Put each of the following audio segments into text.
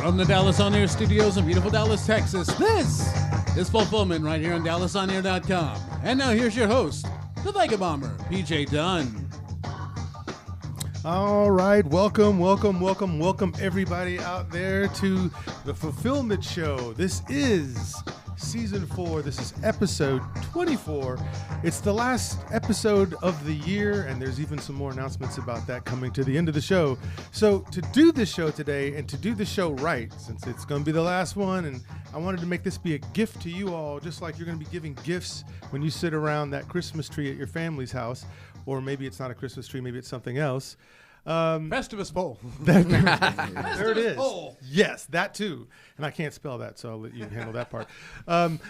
From the Dallas On Air studios in beautiful Dallas, Texas, this is Fulfillment right here on DallasOnAir.com. And now here's your host, the Vegabomber, PJ Dunn. All right, welcome everybody out there to the Fulfillment Show. This is Season 4. This is episode 24. It's the last episode of the year, and there's even some more announcements about that coming to the end of the show. So to do this show today and to do the show right, since it's going to be the last one, and I wanted to make this be a gift to you all, just like you're going to be giving gifts when you sit around that Christmas tree at your family's house, or maybe it's not a Christmas tree, maybe it's something else. Festivus bowl. There it is. Bowl. Yes, that too. And I can't spell that, so I'll let you handle that part.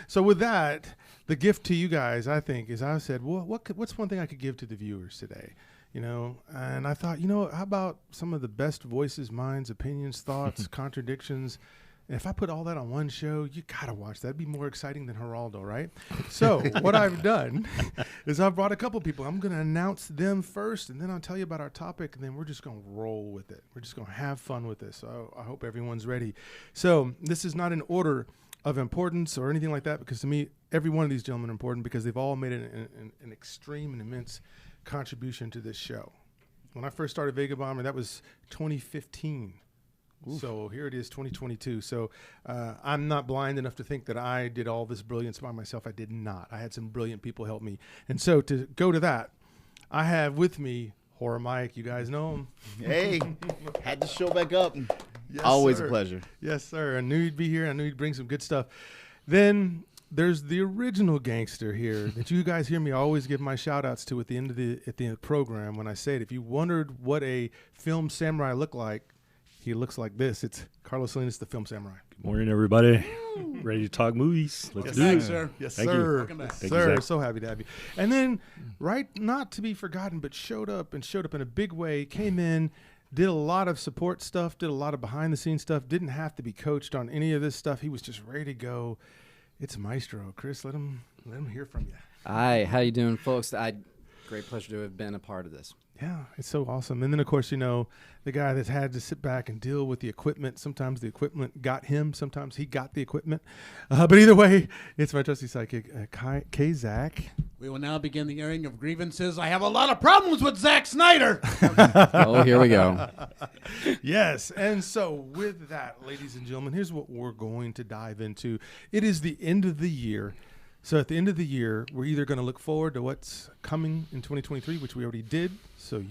So with that, the gift to you guys, I think, is I said, well, what's one thing I could give to the viewers today? You know, and I thought, how about some of the best voices, minds, opinions, thoughts, contradictions? And if I put all that on one show, you got to watch that. That'd be more exciting than Geraldo, right? So what I've done is I've brought a couple people. I'm going to announce them first, and then I'll tell you about our topic, and then we're just going to roll with it. We're just going to have fun with this. So I hope everyone's ready. So this is not in order of importance or anything like that, because to me, every one of these gentlemen are important because they've all made an extreme and immense contribution to this show. When I first started Vegabomber, that was 2015. Oof. So here it is, 2022. So I'm not blind enough to think that I did all this brilliance by myself. I did not. I had some brilliant people help me. And so to go to that, I have with me Horror Mike. You guys know him. Hey, had to show back up. Yes, Always sir. A pleasure. Yes, sir. I knew you'd be here. I knew you'd bring some good stuff. Then there's the original gangster here that you guys hear me always give my shout outs to at the end of the program when I say it. If you wondered what a film samurai looked like, he looks like this. It's Carlos Salinas, the film samurai. Good morning, everybody. Ready to talk movies? Let's do it. Sir. Yes, Thank sir. you. Welcome back. Thank you, Sir, Zach. so happy to have you. And then, right, not to be forgotten, but showed up in a big way, came in, did a lot of support stuff, did a lot of behind-the-scenes stuff, didn't have to be coached on any of this stuff. He was just ready to go. It's Maestro. Chris, let him hear from you. Hi, how you doing, folks? Great pleasure to have been a part of this. Yeah, it's so awesome. And then, of course, the guy that's had to sit back and deal with the equipment. Sometimes the equipment got him. Sometimes he got the equipment. But either way, it's my trusty sidekick, K-Zach. We will now begin the airing of grievances. I have a lot of problems with Zack Snyder. Oh, here we go. Yes. And so with that, ladies and gentlemen, here's what we're going to dive into. It is the end of the year. So at the end of the year, we're either going to look forward to what's coming in 2023, which we already did. So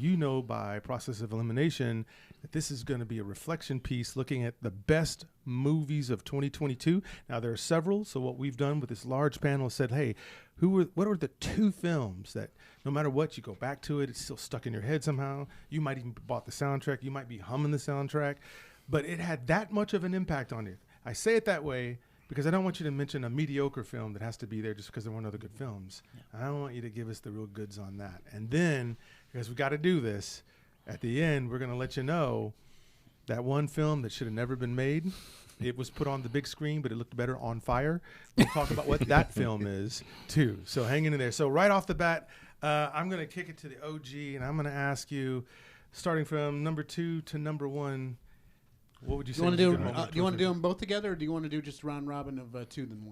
by process of elimination that this is going to be a reflection piece looking at the best movies of 2022. Now, there are several. So what we've done with this large panel is said, hey, what are the two films that no matter what, you go back to it, it's still stuck in your head somehow. You might even bought the soundtrack. You might be humming the soundtrack. But it had that much of an impact on you. I say it that way because I don't want you to mention a mediocre film that has to be there just because there weren't other good films. Yeah. I don't want you to give us the real goods on that. And then, because we got to do this, at the end, we're going to let you know that one film that should have never been made. It was put on the big screen, but it looked better on fire. We'll talk about what that film is, too. So hang in there. So right off the bat, I'm going to kick it to the OG, and I'm going to ask you, starting from number 2 to number 1, what would you say? Do you want to do them both together, or do you want to do just round robin of 2 then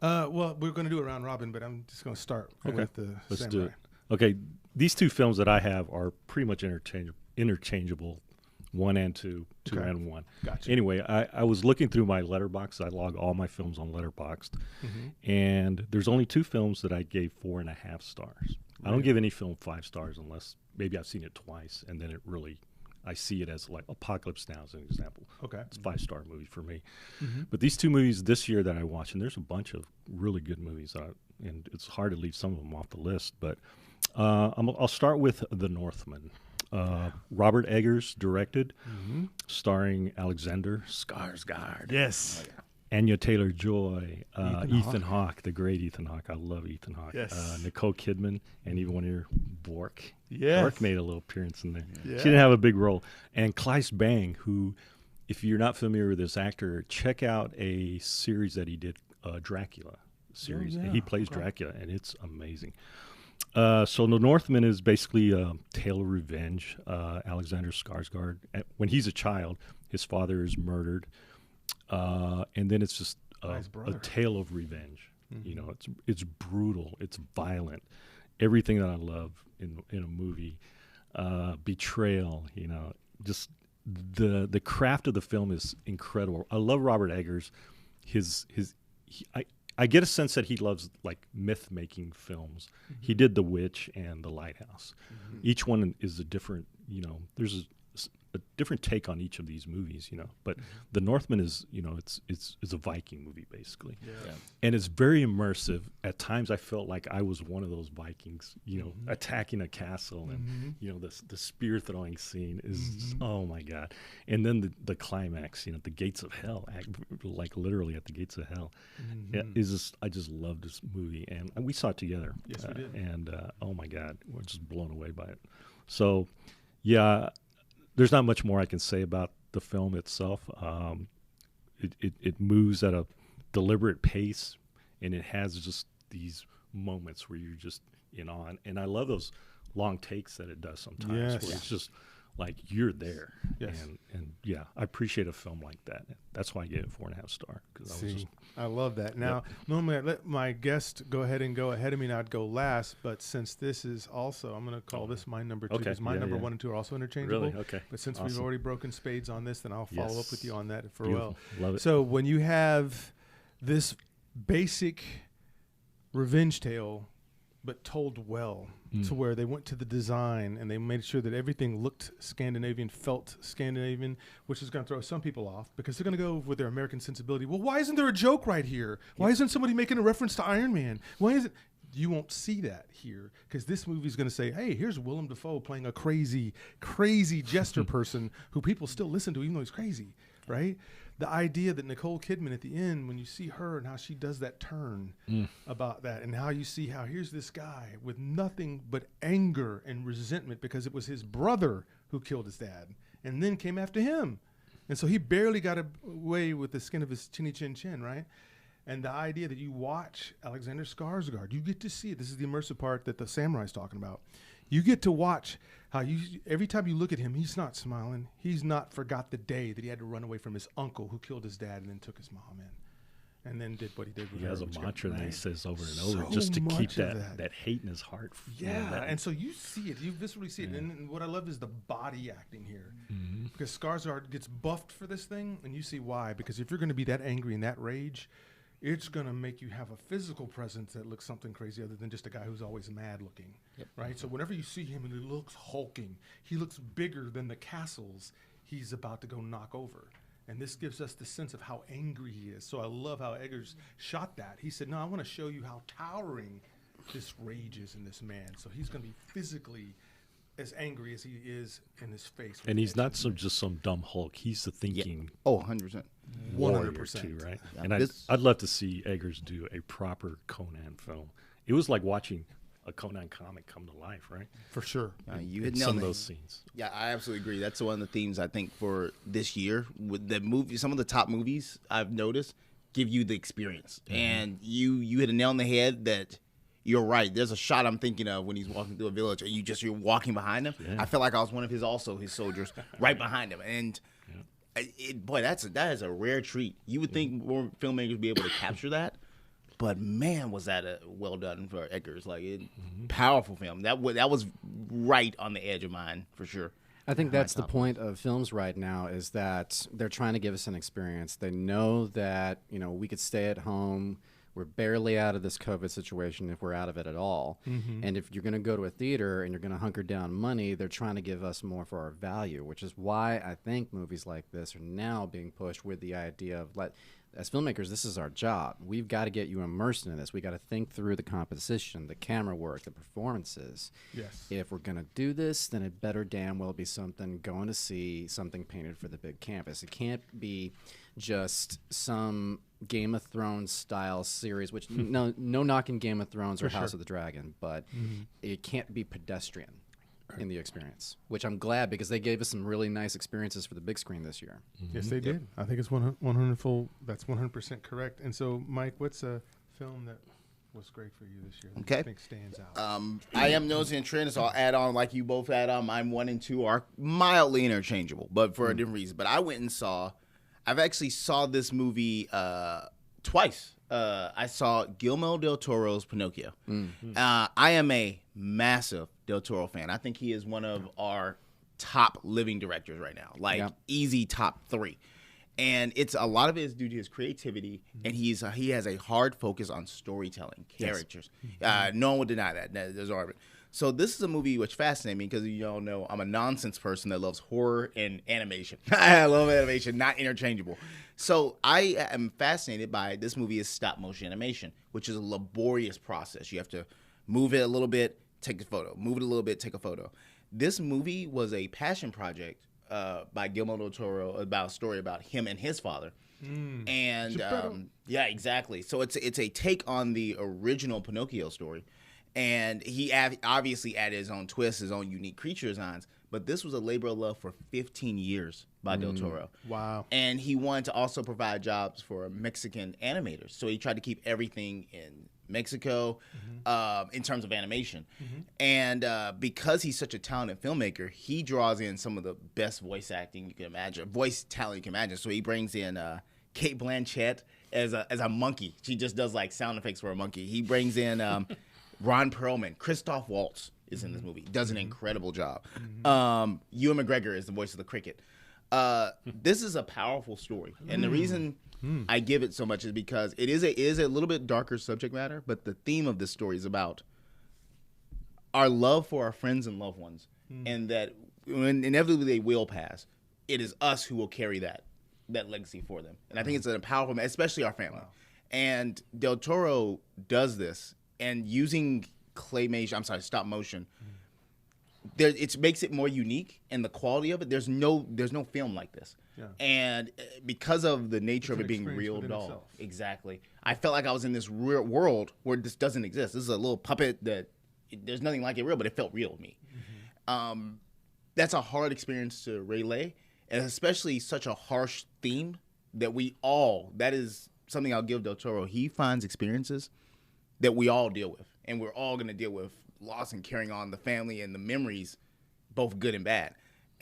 1? Well, we're going to do a round robin, but I'm just going to start with the Let's samurai. do it. Okay, these two films that I have are pretty much interchangeable. 1 and 2, 2 Okay. and 1. Gotcha. Anyway, I was looking through my Letterboxd. I log all my films on Letterboxd, and there's only 2 films that I gave 4.5 stars. I don't give any film 5 stars unless maybe I've seen it twice, and then I see it as like Apocalypse Now as an example. Okay. It's a 5-star movie for me. But these 2 movies this year that I watched, and there's a bunch of really good movies, and it's hard to leave some of them off the list, but I'll start with The Northman. Robert Eggers directed, starring Alexander Skarsgård. Yes. Anya Taylor-Joy, Ethan Hawke, the great Ethan Hawke. I love Ethan Hawke. Yes. Nicole Kidman, and even one of your Bork. Yes. Bork made a little appearance in there. Yeah. She didn't have a big role. And Claes Bang, who, if you're not familiar with this actor, check out a series that he did, Dracula series. Oh, yeah. He plays Dracula, and it's amazing. So The Northman is basically a tale of revenge. Alexander Skarsgård, when he's a child, his father is murdered and then it's just Nice a brother. tale of revenge. You know, it's brutal, it's violent, everything that I love in a movie. Betrayal, you know, just the craft of the film is incredible. I love Robert Eggers. I get a sense that he loves like myth making films. He did The Witch and The Lighthouse. Each one is a different, you know, there's a different take on each of these movies, you know. But The Northman is, you know, it's a Viking movie basically, and it's very immersive. At times, I felt like I was one of those Vikings, you know, attacking a castle, and you know, the spear throwing scene is just, oh my god. And then the climax, you know, the gates of hell, like literally at the gates of hell, is just, I just love this movie, and we saw it together. Yes, we did. And oh my god, we're just blown away by it. So, yeah. There's not much more I can say about the film itself. It moves at a deliberate pace, and it has just these moments where you're just in awe. And I love those long takes that it does sometimes, where it's just like you're there. Yes. And yeah, I appreciate a film like that. That's why I gave it 4.5 stars. I love that. Now, normally I let my guest go ahead of me, and I'd go last. But since this is also, I'm going to call this my number 2, because my number 1 and 2 are also interchangeable. Really? Okay. But since we've already broken spades on this, then I'll follow up with you on that for Beautiful. Love it. So when you have this basic revenge tale, but told well, to where they went to the design and they made sure that everything looked Scandinavian, felt Scandinavian, which is going to throw some people off because they're going to go with their American sensibility. Well, why isn't there a joke right here? Why isn't somebody making a reference to Iron Man? Why is it? You won't see that here, because this movie is going to say, hey, here's Willem Dafoe playing a crazy, crazy jester person who people still listen to even though he's crazy, right? The idea that Nicole Kidman at the end, when you see her and how she does that turn about that, and how you see how here's this guy with nothing but anger and resentment because it was his brother who killed his dad and then came after him. And so he barely got away with the skin of his chinny chin chin, right? And the idea that you watch Alexander Skarsgård, you get to see it. This is the immersive part that the samurai's talking about. You get to watch how every time you look at him, he's not smiling. He's not forgot the day that he had to run away from his uncle who killed his dad and then took his mom in, and then did what he did with He her, has a which mantra got that he says over and over so just to keep much of that hate in his heart. Yeah, and so you see it. You viscerally see it. And what I love is the body acting here. Because Skarsgård gets buffed for this thing, and you see why. Because if you're going to be that angry and that rage, it's going to make you have a physical presence that looks something crazy other than just a guy who's always mad looking, right? So whenever you see him and he looks hulking, he looks bigger than the castles he's about to go knock over. And this gives us the sense of how angry he is. So I love how Eggers shot that. He said, no, I want to show you how towering this rage is in this man. So he's going to be physically as angry as he is in his face. And he's not just some dumb Hulk. He's the thinking. Oh, 100%. warrior 100%. too, right? Yeah, And I'd love to see Eggers do a proper Conan film. It was like watching a Conan comic come to life, right? For sure. You In hit some nail of it. those scenes. Yeah, I absolutely agree. That's one of the themes I think for this year with the movie. Some of the top movies I've noticed give you the experience, and you hit a nail on the head that you're right. There's a shot I'm thinking of when he's walking through a village, and you're walking behind him. Yeah. I felt like I was one of his soldiers right behind him, and boy, that is a rare treat. You would think more filmmakers would be able to capture that. But man, was that well done for Eggers? Powerful film. That was right on the edge of mine for sure. I think that's the point of films right now, is that they're trying to give us an experience. They know that, we could stay at home. We're barely out of this COVID situation, if we're out of it at all. And if you're going to go to a theater and you're going to hunker down money, they're trying to give us more for our value, which is why I think movies like this are now being pushed with the idea of, as filmmakers, this is our job. We've got to get you immersed in this. We got to think through the composition, the camera work, the performances. Yes. If we're going to do this, then it better damn well be something going to see, something painted for the big canvas. It can't be just some Game of Thrones style series, which no knocking Game of Thrones or House of the Dragon, but it can't be pedestrian in the experience, which I'm glad, because they gave us some really nice experiences for the big screen this year. Yes, they did. I think it's 100 that's 100% correct. And so, Mike, what's a film that was great for you this year that you think stands out? I am noticing a trend, so I'll add on like you both add on. Mine 1 and 2 are mildly interchangeable, but for a different reason. But I went and saw I've actually saw this movie twice. I saw Guillermo del Toro's Pinocchio. I am a massive Del Toro fan. I think he is one of our top living directors right now, like easy top 3. And it's a lot of it is due to his creativity, and he has a hard focus on storytelling, characters. No one would deny that. There's argument. So this is a movie which fascinates me because you all know I'm a nonsense person that loves horror and animation. I love animation, not interchangeable. So I am fascinated by this movie is stop motion animation, which is a laborious process. You have to move it a little bit, take a photo. Move it a little bit, take a photo. This movie was a passion project by Guillermo del Toro about a story about him and his father. And yeah, exactly. So it's a take on the original Pinocchio story. And he obviously added his own twist, his own unique creature designs. But this was a labor of love for 15 years by Del Toro. Wow. And he wanted to also provide jobs for Mexican animators. So he tried to keep everything in Mexico in terms of animation. And because he's such a talented filmmaker, he draws in some of the best voice acting you can imagine, voice talent you can imagine. So he brings in Kate Blanchett as a monkey. She just does like sound effects for a monkey. He brings in Ron Perlman. Christoph Waltz is in this movie. Does an incredible job. Ewan McGregor is the voice of the cricket. This is a powerful story. And the reason I give it so much is because it is a little bit darker subject matter, but the theme of this story is about our love for our friends and loved ones, and that when inevitably they will pass, it is us who will carry that legacy for them. And I think it's a powerful, especially our family. And Del Toro does this, and using stop motion, it makes it more unique, and the quality of it. There's no film like this. And because of the nature of it being real doll, exactly, I felt like I was in this real world where this doesn't exist. This is a little puppet that there's nothing like it real, but it felt real to me. That's a hard experience to relay, and especially such a harsh theme that is something I'll give Del Toro. He finds experiences that we all deal with, and we're all going to deal with loss and carrying on the family and the memories, both good and bad.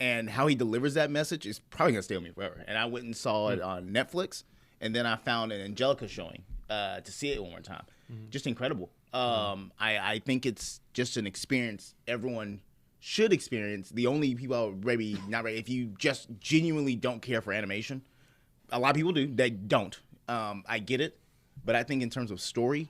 And how he delivers that message is probably going to stay with me forever. And I went and saw it on Netflix, and then I found an Angelica showing to see it one more time. Just incredible. I think it's just an experience everyone should experience. The only people I would maybe not if you just genuinely don't care for animation, a lot of people do. They don't. I get it, but I think in terms of story,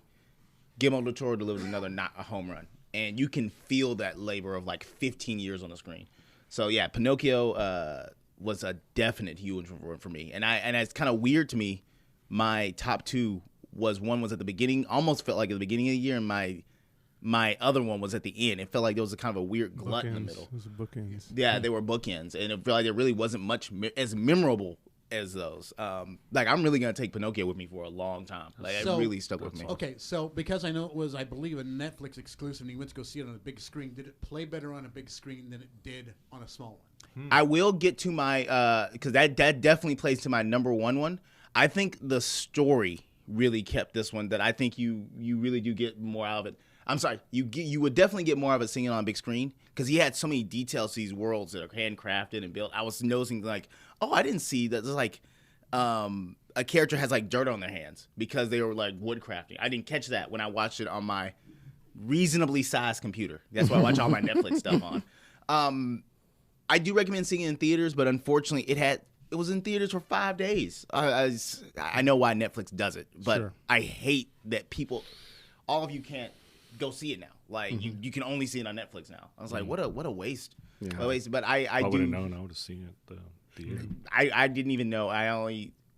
Guillermo del Toro delivers not a home run, and you can feel that labor of like 15 years on the screen. So yeah, Pinocchio was a definite huge for me, and it's kind of weird to me. My top 2 was at the beginning, almost felt like at the beginning of the year, and my other one was at the end. It felt like there was a kind of a weird glut in the middle. Those are bookends. Yeah, they were bookends, and it felt like there really wasn't much as memorable as those. Like I'm really gonna take Pinocchio with me for a long time. Like it really stuck with me. Okay, so because I know it was, I believe, a Netflix exclusive, and you went to go see it on a big screen. Did it play better on a big screen than it did on a small one? I will get to my because that definitely plays to my number one. I think the story really kept this one. That I think you really do get more out of it. I'm sorry, you would definitely get more of it seeing it on a big screen because he had so many details to these worlds that are handcrafted and built. I was noticing like, oh, I didn't see that. There's like a character has like dirt on their hands because they were like wood crafting. I didn't catch that when I watched it on my reasonably sized computer. That's why I watch all my Netflix stuff on. I do recommend seeing it in theaters, but unfortunately, it was in theaters for 5 days. I know why Netflix does it, but I hate that all of you can't go see it now. Like you can only see it on Netflix now. I was like, what a waste. Yeah. What a waste. But I would have known I would have seen it. Theater. I didn't even know.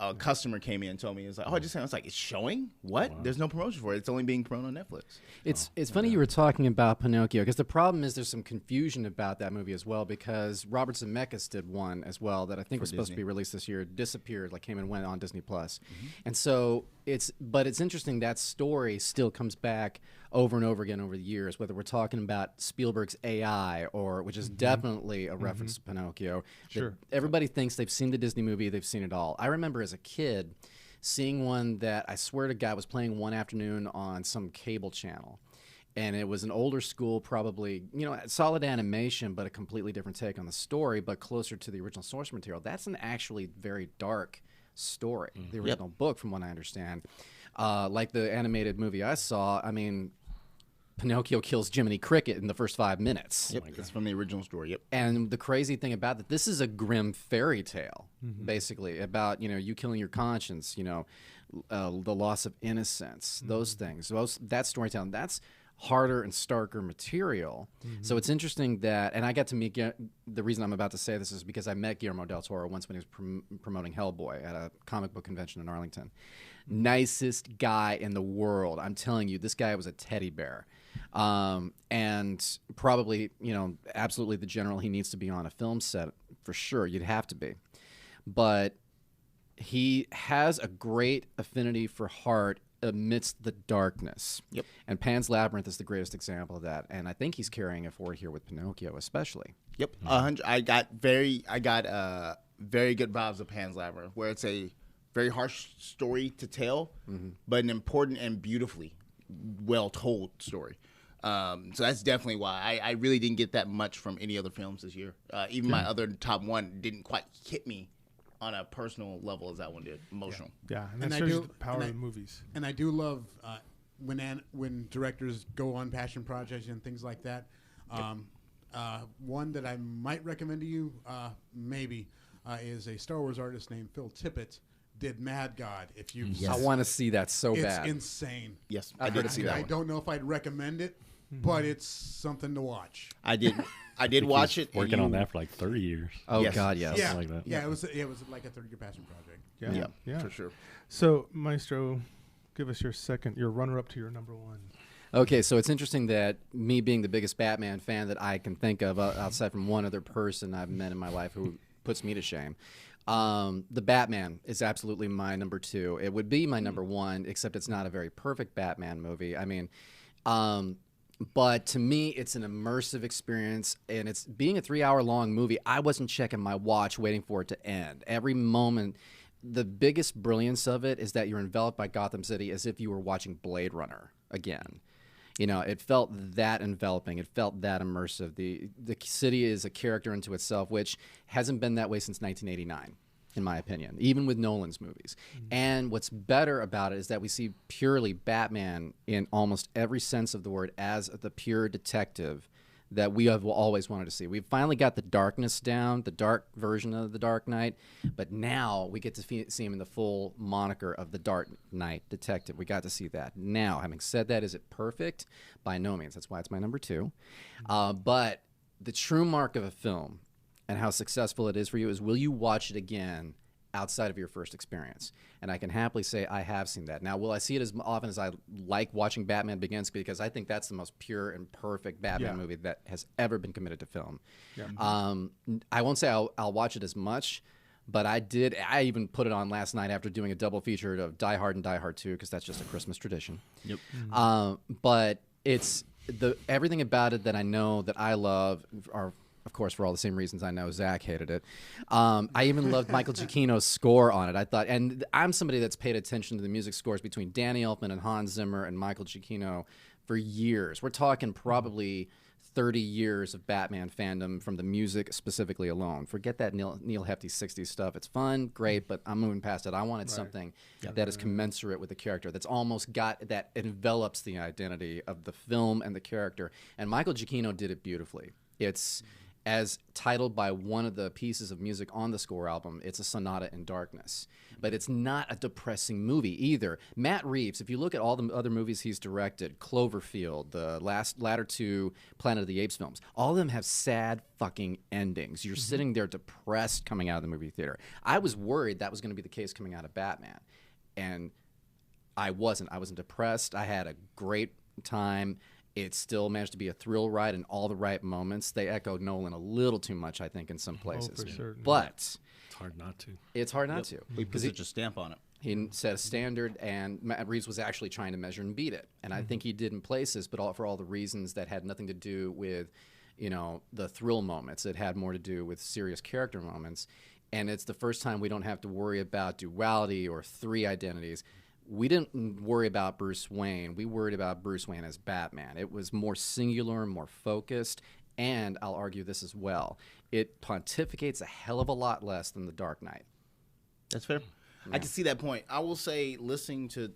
A customer came in and told me, it's like, oh, I was like, it's showing? What? Wow. There's no promotion for it. It's only being promoted on Netflix. It's funny you were talking about Pinocchio, because the problem is there's some confusion about that movie as well, because Robert Zemeckis did one as well that I think was supposed to be released this year, disappeared, like came and went on Disney+. And so it's interesting that story still comes back over and over again over the years, whether we're talking about Spielberg's AI, which is definitely a reference to Pinocchio. Sure. Everybody thinks they've seen the Disney movie, they've seen it all. I remember as a kid seeing one that I swear to God was playing one afternoon on some cable channel. And it was an older school, probably, solid animation, but a completely different take on the story, but closer to the original source material. That's an actually very dark story, the original book, from what I understand. Like the animated movie I saw, I mean, Pinocchio kills Jiminy Cricket in the first 5 minutes. Yep, it's from the original story. Yep. And the crazy thing about that, this is a grim fairy tale, basically, about, you killing your conscience, the loss of innocence, those things. That storytelling, that's harder and starker material. So it's interesting that, and I got to meet, the reason I'm about to say this is because I met Guillermo del Toro once when he was promoting Hellboy at a comic book convention in Arlington. Nicest guy in the world. I'm telling you, this guy was a teddy bear. And probably, absolutely the general he needs to be on a film set for sure. You'd have to be. But he has a great affinity for heart amidst the darkness. Yep. And Pan's Labyrinth is the greatest example of that. And I think he's carrying it forward here with Pinocchio especially. Yep. I got very good vibes of Pan's Labyrinth, where it's a very harsh story to tell, but an important and beautifully well told story. So that's definitely why I really didn't get that much from any other films this year. Even my other top one didn't quite hit me on a personal level as that one did, emotional. Yeah, and that shows you the power of the movies. And I do love when directors go on passion projects and things like that. One that I might recommend to you, maybe, is a Star Wars artist named Phil Tippett. Did Mad God? If you, I want to see that so bad. It's insane. Yes, I did see that. I don't know if I'd recommend it, but it's something to watch. I did watch it. Working on that for like 30 years. Oh God, yes. Yeah, like that. Yeah, it was like a 30-year passion project. Yeah, for sure. So, Maestro, give us your runner-up to your number one. Okay, so it's interesting that me being the biggest Batman fan that I can think of, outside from one other person I've met in my life who puts me to shame, the Batman is absolutely my number 2. It would be my number 1, except it's not a very perfect Batman movie. I mean, but to me, it's an immersive experience, and it's being a 3-hour-long movie. I wasn't checking my watch waiting for it to end. Every moment, the biggest brilliance of it is that you're enveloped by Gotham City as if you were watching Blade Runner again. It felt that enveloping. It felt that immersive. The city is a character unto itself, which hasn't been that way since 1989, in my opinion, even with Nolan's movies. And what's better about it is that we see purely Batman in almost every sense of the word as the pure detective that we have always wanted to see. We've finally got the darkness down, the dark version of the Dark Knight, but now we get to see him in the full moniker of the Dark Knight detective. We got to see that. Now, having said that, is it perfect? By no means. That's why it's my number 2. But the true mark of a film and how successful it is for you is, will you watch it again outside of your first experience? And I can happily say I have seen that. Now, will I see it as often as I like watching Batman Begins? Because I think that's the most pure and perfect Batman movie that has ever been committed to film. Yeah. I won't say I'll watch it as much, but I even put it on last night after doing a double feature of Die Hard and Die Hard 2, because that's just a Christmas tradition. Yep. But it's everything about it that I know that I love are, of course, for all the same reasons I know Zach hated it. I even loved Michael Giacchino's score on it. I thought, and I'm somebody that's paid attention to the music scores between Danny Elfman and Hans Zimmer and Michael Giacchino for years. We're talking probably 30 years of Batman fandom from the music specifically alone. Forget that Neil Hefti 60s stuff. It's fun, great, but I'm moving past it. I wanted something that is commensurate with the character, that's almost that envelops the identity of the film and the character. And Michael Giacchino did it beautifully. It's as titled by one of the pieces of music on the score album, it's a sonata in darkness. But it's not a depressing movie either. Matt Reeves, if you look at all the other movies he's directed, Cloverfield, the latter 2 Planet of the Apes films, all of them have sad fucking endings. You're sitting there depressed coming out of the movie theater. I was worried that was going to be the case coming out of Batman. And I wasn't. I wasn't depressed. I had a great time. It still managed to be a thrill ride in all the right moments. They echoed Nolan a little too much, I think, in some places. For certain. But it's hard not to. It's hard not to. We put such a stamp on it. He set a standard, and Matt Reeves was actually trying to measure and beat it. And I think he did in places, but for all the reasons that had nothing to do with, the thrill moments. It had more to do with serious character moments. And it's the first time we don't have to worry about duality or 3 identities. We didn't worry about Bruce Wayne. We worried about Bruce Wayne as Batman. It was more singular, more focused, and I'll argue this as well. It pontificates a hell of a lot less than The Dark Knight. That's fair. I can see that point. I will say, listening to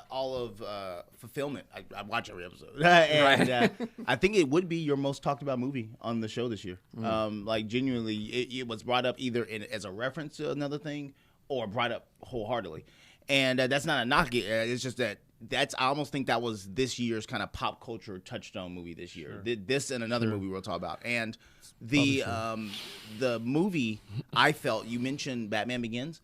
all of Fulfillment, I watch every episode, and I think it would be your most talked about movie on the show this year. Like genuinely, it was brought up either as a reference to another thing or brought up wholeheartedly, and that's not a knock. It's just that. I almost think that was this year's kind of pop culture touchstone movie this year. Sure. This and another movie we'll talk about. And the movie, I felt, you mentioned Batman Begins.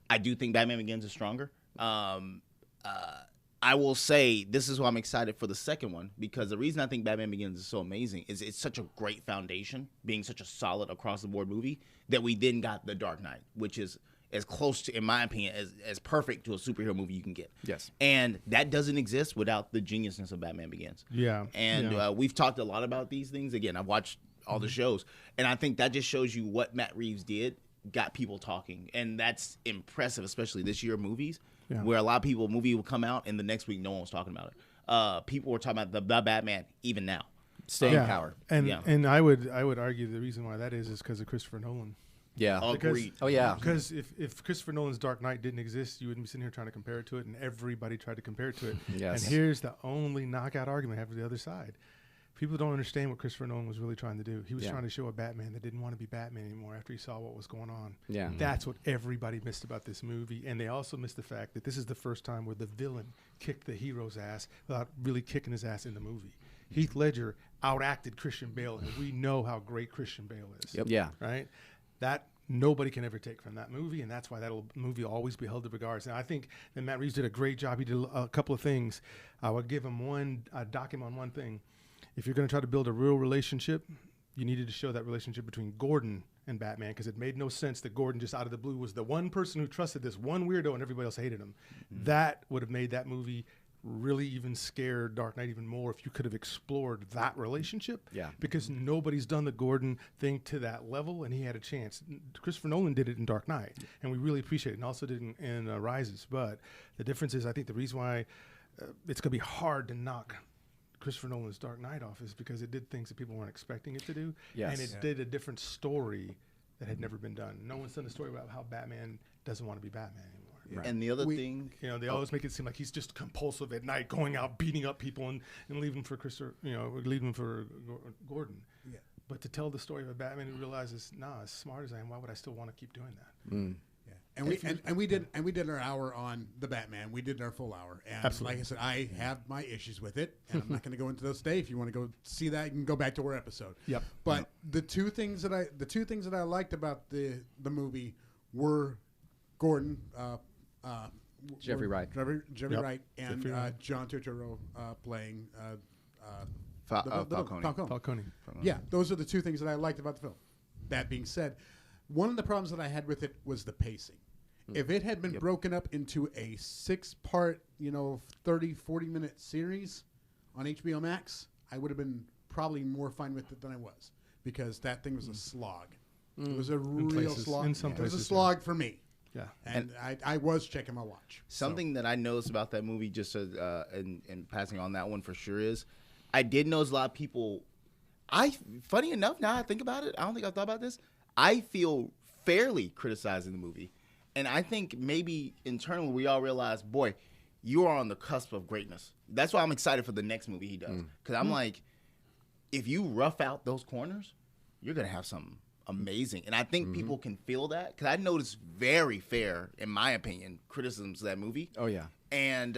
I do think Batman Begins is stronger. I will say this is why I'm excited for the second one, because the reason I think Batman Begins is so amazing is it's such a great foundation, being such a solid across-the-board movie, that we then got The Dark Knight, which is as close to, in my opinion, as perfect to a superhero movie you can get. Yes. And that doesn't exist without the geniusness of Batman Begins. Yeah. And we've talked a lot about these things. Again, I've watched all the shows, and I think that just shows you what Matt Reeves did, got people talking. And that's impressive, especially this year of movies, where a lot of people, movie will come out, and the next week no one was talking about it. People were talking about the Batman even now. Staying power. And I would argue the reason why that is because of Christopher Nolan. Yeah. Agreed. Because if Christopher Nolan's Dark Knight didn't exist, you wouldn't be sitting here trying to compare it to it, and everybody tried to compare it to it. Yes. And here's the only knockout argument I have for the other side. People don't understand what Christopher Nolan was really trying to do. He was trying to show a Batman that didn't want to be Batman anymore after he saw what was going on. Yeah. That's what everybody missed about this movie. And they also missed the fact that this is the first time where the villain kicked the hero's ass without really kicking his ass in the movie. Heath Ledger outacted Christian Bale, and we know how great Christian Bale is. Yep. Yeah. Right? That nobody can ever take from that movie, and that's why that movie will always be held in regards. And I think that Matt Reeves did a great job. He did a couple of things. I would give him dock him on one thing. If you're going to try to build a real relationship, you needed to show that relationship between Gordon and Batman, because it made no sense that Gordon just out of the blue was the one person who trusted this one weirdo and everybody else hated him. That would have made that movie really even scare Dark Knight even more if you could have explored that relationship. Yeah. Because nobody's done the Gordon thing to that level, and he had a chance. Christopher Nolan did it in Dark Knight, and we really appreciate it, and also did it in Rises. But the difference is, I think the reason why it's going to be hard to knock Christopher Nolan's Dark Knight off is because it did things that people weren't expecting it to do, and it did a different story that had never been done. No one's done a story about how Batman doesn't want to be Batman anymore. Right. And the other thing, they always make it seem like he's just compulsive at night, going out beating up people and leaving for leaving for Gordon. Yeah. But to tell the story of a Batman who realizes, as smart as I am, why would I still want to keep doing that? Yeah. And we did our hour on the Batman. We did our full hour. And Absolutely. like I said, I have my issues with it, and I'm not going to go into those today. If you want to go see that, you can go back to our episode. Yep. But the two things that I liked about the movie were Gordon, Jeffrey Wright. Jeffrey Wright, and John Turturro playing Falcone. Yeah, those are the two things that I liked about the film. That being said, one of the problems that I had with it was the pacing. If it had been broken up into a 6-part, 30, 40-minute series on HBO Max, I would have been probably more fine with it than I was, because that thing was a slog. It was a real slog. In some it was a places, slog for me. Yeah. And I was checking my watch. Something that I noticed about that movie, just in passing on that one for sure, is I did notice a lot of people. Funny enough, now I think about it, I don't think I thought about this. I feel fairly criticizing the movie, and I think maybe internally we all realize, boy, you are on the cusp of greatness. That's why I'm excited for the next movie he does, because I'm like, if you rough out those corners, you're gonna have something amazing. And I think people can feel that, because I noticed very fair, in my opinion, criticisms of that movie. Oh yeah. And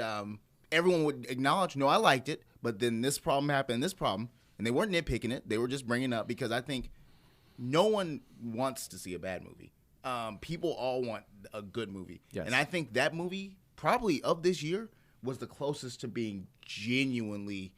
everyone would acknowledge, no, I liked it, but then this problem happened, this problem, and they weren't nitpicking it. They were just bringing it up, because I think no one wants to see a bad movie. People all want a good movie. Yes. And I think that movie, probably of this year, was the closest to being genuinely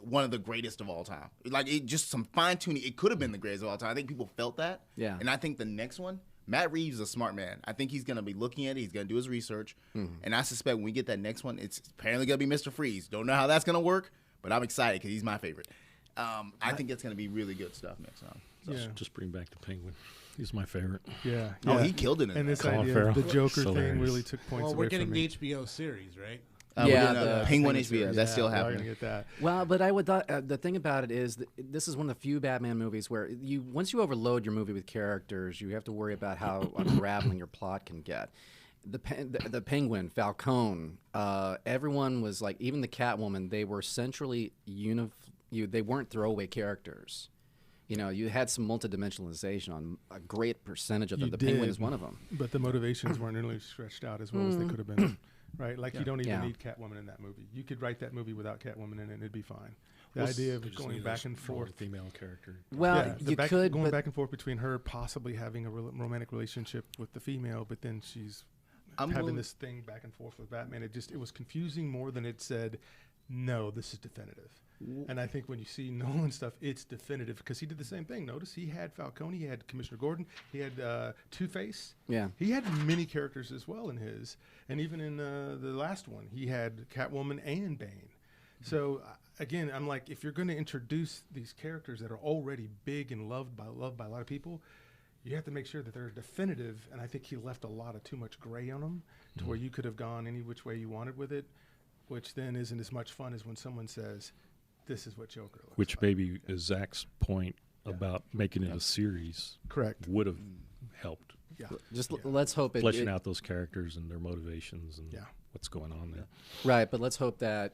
one of the greatest of all time. Like, it just some fine tuning. It could have been the greatest of all time. I think people felt that. Yeah. And I think the next one, Matt Reeves is a smart man. I think he's going to be looking at it. He's going to do his research. And I suspect when we get that next one, it's apparently going to be Mr. Freeze. Don't know how that's going to work, but I'm excited because he's my favorite. I think it's going to be really good stuff next time. So. Just bring back the Penguin. He's my favorite. Yeah. Oh, he killed it in And that. this Colin idea Farrell. of the Joker So thing hilarious. really took points Well, away we're getting from me. the HBO series, right? We're Yeah, getting a the Penguin Penguin HBO. series. That's still we're happening. gonna get that. Well, but I would thought the thing about it is that this is one of the few Batman movies where once you overload your movie with characters, you have to worry about how unraveling your plot can get. The Penguin, Falcone, everyone was like, even the Catwoman, they were centrally they weren't throwaway characters. You know, you had some multidimensionalization on a great percentage of them. The Penguin is one of them. But the motivations weren't nearly stretched out as well as they could have been. Right? Like, you don't even Yeah. need Catwoman in that movie. You could write that movie without Catwoman in it and it'd be fine. The idea of going back and forth. female character. Well, you could, going but back and forth between her possibly having a romantic relationship with the female, but then she's having this thing back and forth with Batman. It was confusing more than it said, no, this is definitive. And I think when you see Nolan stuff, it's definitive because he did the same thing. Notice he had Falcone, he had Commissioner Gordon, he had Two-Face. Yeah. He had many characters as well in his. And even in the last one, he had Catwoman and Bane. So again, I'm like, if you're going to introduce these characters that are already big and loved by a lot of people, you have to make sure that they're definitive. And I think he left a lot of too much gray on them to where you could have gone any which way you wanted with it, which then isn't as much fun as when someone says, this is what Joker looks Which like. maybe is Zach's point about making it a series. Correct. Would have helped Yeah. just let's hope fleshing out those characters and their motivations and Yeah. what's going on there. Right, but let's hope that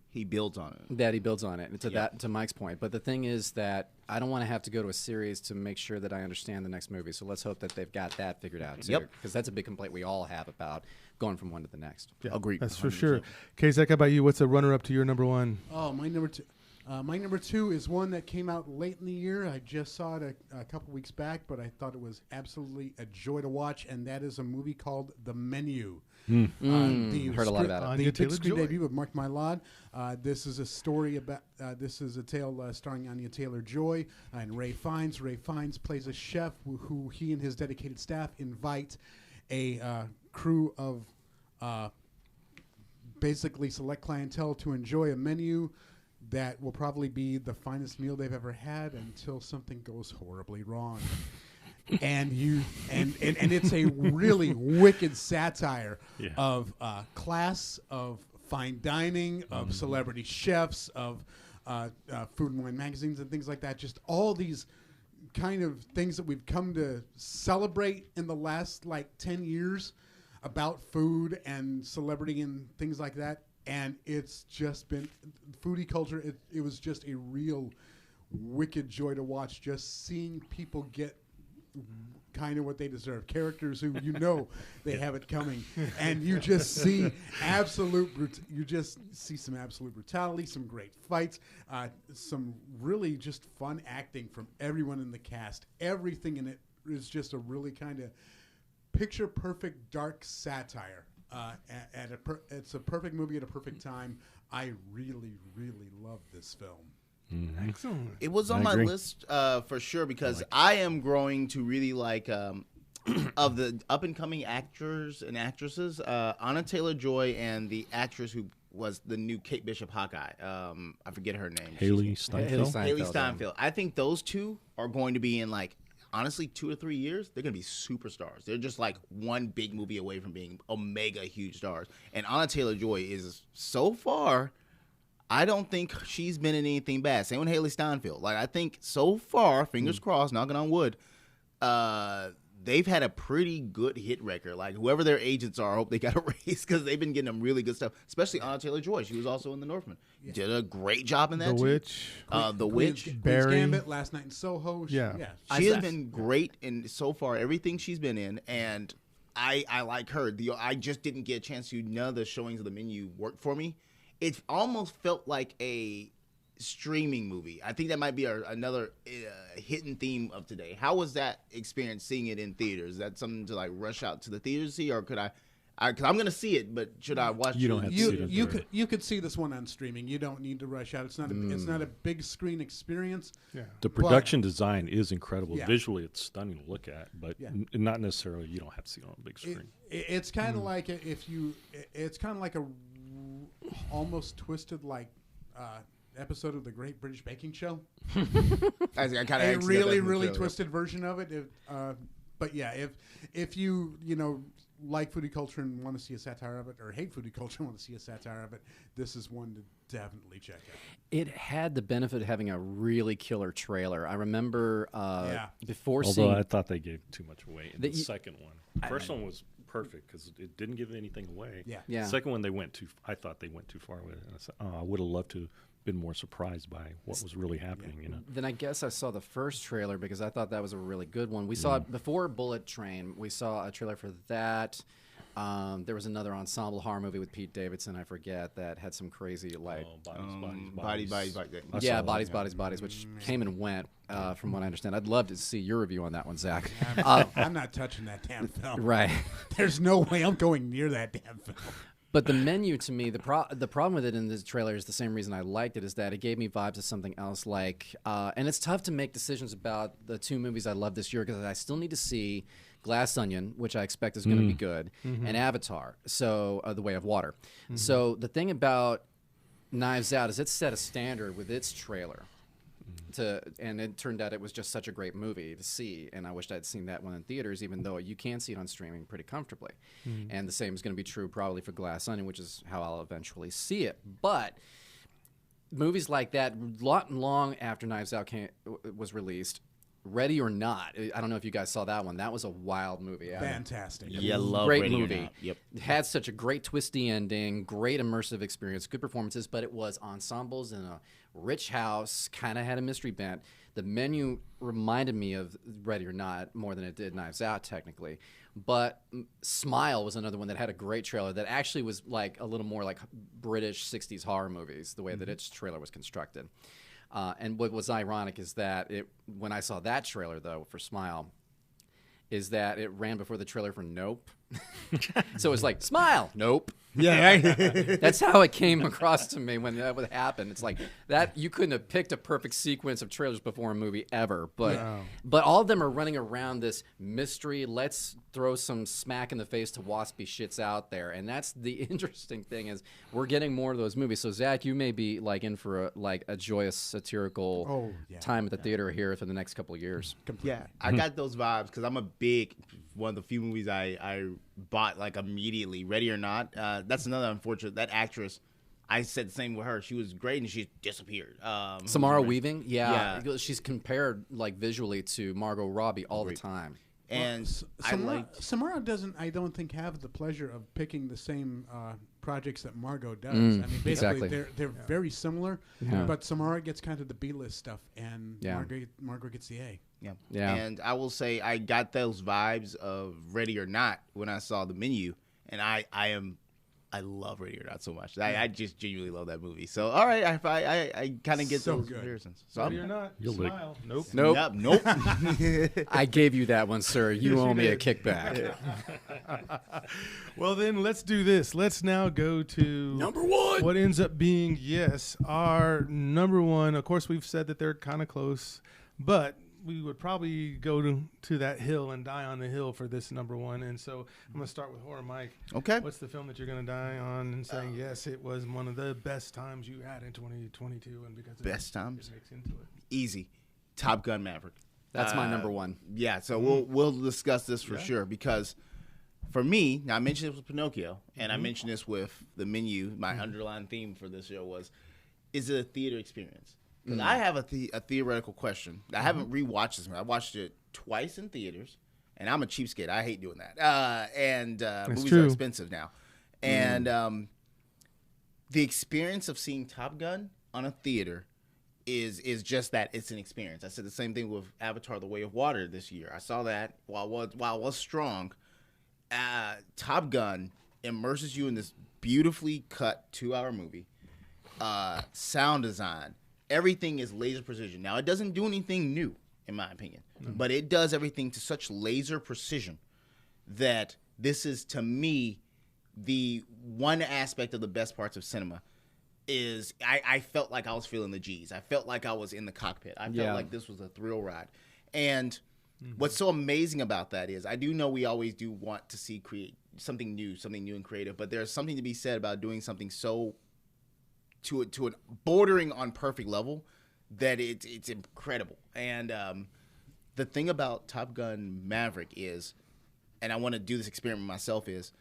He builds on it. that he builds on it. And to Mike's point. But the thing is that I don't want to have to go to a series to make sure that I understand the next movie. So let's hope that they've got that figured out too. Yep. Because that's a big complaint we all have about going from one to the next. Yeah, Agreed. that's for 100%. sure. Okay, Zach, how about you? What's a runner-up to your number one? Oh, my number two. My number two is one that came out late in the year. I just saw it a couple weeks back, but I thought it was absolutely a joy to watch, and that is a movie called The Menu. Heard a lot about it. Anya The big Taylor-Joy. screen debut of Mark Mylod. This is a story about. This is a tale starring Anya Taylor-Joy and Ray Fiennes. Ray Fiennes plays a chef who he and his dedicated staff invite a crew of basically select clientele to enjoy a menu that will probably be the finest meal they've ever had until something goes horribly wrong. And it's a really wicked satire of class, of fine dining, of celebrity chefs, of food and wine magazines and things like that. Just all these kind of things that we've come to celebrate in the last 10 years about food and celebrity and things like that. And it's just been foodie culture. It was just a real wicked joy to watch, just seeing people get kind of what they deserve. Characters who they have it coming, and you just see some absolute brutality, some great fights, some really just fun acting from everyone in the cast. Everything in it is just a really kind of picture perfect dark satire. It's a perfect movie at a perfect time. I really, really love this film. Excellent. It was on my list for sure because I am growing to really like of the up and coming actors and actresses, Anna Taylor-Joy and the actress who was the new Kate Bishop Hawkeye. I forget her name. Haley Steinfeld. Haley Steinfeld. I think those two are going to be in honestly 2 or 3 years. They're going to be superstars. They're just one big movie away from being mega huge stars. And Anna Taylor-Joy is so far. I don't think she's been in anything bad. Same with Haley Steinfeld. I think so far, fingers crossed, knocking on wood, they've had a pretty good hit record. Whoever their agents are, I hope they got a raise because they've been getting them really good stuff. Especially Anna Taylor-Joy. She was also in The Northman. Did a great job in that. The Witch. The Witch. Queen's Barry. Gambit, Last Night in Soho. Yeah. She has been great in so far everything she's been in, and I like her. I just didn't get a chance to. None of the showings of The Menu worked for me. It almost felt like a streaming movie. I think that might be another hidden theme of today. How was that experience seeing it in theaters? Is that something to rush out to the theater to see, or could I? Because I'm going to see it, but should I watch? You don't have to see it. You could see this one on streaming. You don't need to rush out. It's not a big screen experience. Yeah. The production design is incredible. Yeah. Visually, it's stunning to look at, but not necessarily. You don't have to see it on a big screen. It's kind of like it's kind of like a almost twisted episode of the Great British Baking Show. I kind A of really twisted version of it. But yeah, if you like foodie culture and want to see a satire of it, or hate foodie culture and want to see a satire of it, this is one to definitely check out. It had the benefit of having a really killer trailer. I remember before Although seeing. I thought they gave too much away in the second one. The first one was perfect because it didn't give anything away. Yeah. Yeah. The second one, I thought they went too far with it. And I said, I would have loved to been more surprised by what was really happening, you know. Then I guess I saw the first trailer because I thought that was a really good one. We saw it before Bullet Train. We saw a trailer for that. There was another ensemble horror movie with Pete Davidson, I forget, that had some crazy Bodies, Bodies, which came and went, from what I understand. I'd love to see your review on that one, Zach. I'm not touching that damn film. Right. There's no way I'm going near that damn film. But the menu, to me, the problem with it in this trailer is the same reason I liked it, is that it gave me vibes of something else. Like, and it's tough to make decisions about the two movies I love this year because I still need to see Glass Onion, which I expect is going to be good, and Avatar, so The Way of Water. So the thing about Knives Out is it set a standard with its trailer. And it turned out it was just such a great movie to see, and I wished I'd seen that one in theaters, even though you can see it on streaming pretty comfortably. And the same is going to be true probably for Glass Onion, which is how I'll eventually see it. But movies like that, long after Knives Out was released, Ready or Not, I don't know if you guys saw that one. That was a wild movie. Fantastic. Yeah, love great Ready or movie. Not. Yep. It had such a great twisty ending, great immersive experience, good performances, but it was ensembles in a rich house, kind of had a mystery bent. The menu reminded me of Ready or Not more than it did Knives Out, technically. But Smile was another one that had a great trailer that actually was like a little more like British 60s horror movies, the way that its trailer was constructed. And what was ironic is that when I saw that trailer, though, for Smile, is that it ran before the trailer for Nope. So it was like, Smile, Nope. Yeah, That's how it came across to me when that would happen. It's like that you couldn't have picked a perfect sequence of trailers before a movie ever. But all of them are running around this mystery. Let's throw some smack in the face to waspy shits out there, and that's the interesting thing is we're getting more of those movies. So Zach, you may be like in for a joyous satirical time at the theater here for the next couple of years. Yeah, I got those vibes because I'm a big one of the few movies I bought like immediately. Ready or Not. That's another unfortunate. That actress, I said the same with her. She was great and she disappeared. Samara Weaving, she's compared like visually to Margot Robbie all the time. And Samara doesn't, I don't think, have the pleasure of picking the same projects that Margot does. I mean, basically, they're very similar, but Samara gets kind of the B-list stuff, and Margot gets the A. Yeah. And I will say I got those vibes of Ready or Not when I saw the menu, and I love Ready or Not so much. I just genuinely love that movie. So all right, I kind of get those comparisons. So Ready or Not, Smile, Nope. Nope. I gave you that one, sir. You owe me a kickback. Well, then let's do this. Let's now go to Number one. What ends up being, our number one. Of course, we've said that they're kind of close, but we would probably go to that hill and die on the hill for this number one. And so I'm going to start with Horror Mike. Okay. What's the film that you're going to die on and saying, yes, it was one of the best times you had in 2022? And because best times? It makes into it. Easy. Top Gun Maverick. That's my number one. Yeah, so we'll discuss this for sure because for me, now I mentioned this with Pinocchio, and I mentioned this with the menu. My underlying theme for this show was, is it a theater experience? Because I have a theoretical question. I haven't rewatched this one. I watched it twice in theaters, and I'm a cheapskate. I hate doing that. Movies are expensive now. And the experience of seeing Top Gun on a theater is just that. It's an experience. I said the same thing with Avatar: The Way of Water this year. I saw that while it was strong. Top Gun immerses you in this beautifully cut 2-hour movie. Sound design. Everything is laser precision. Now, it doesn't do anything new, in my opinion, but it does everything to such laser precision that this is, to me, the one aspect of the best parts of cinema is I felt like I was feeling the G's. I felt like I was in the cockpit. I felt like this was a thrill ride. And what's so amazing about that is I do know we always do want to see create something new and creative, but there's something to be said about doing something so to an bordering on perfect level that it's incredible. And the thing about Top Gun Maverick is and I want to do this experiment myself, is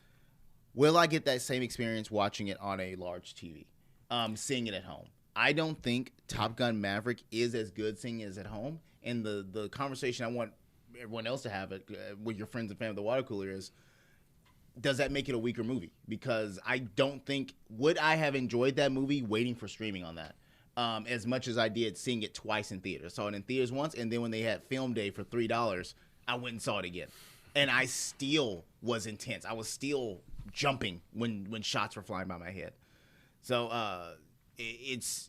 will I get that same experience watching it on a large TV, seeing it at home? I don't think Top Gun Maverick is as good seeing it at home. And the conversation I want everyone else to have with your friends and family at the water cooler is, does that make it a weaker movie? Because I don't think, would I have enjoyed that movie waiting for streaming on that as much as I did seeing it twice in theaters? Saw it in theaters once, and then when they had film day for $3, I went and saw it again. And I still was intense. I was still jumping when shots were flying by my head. So it's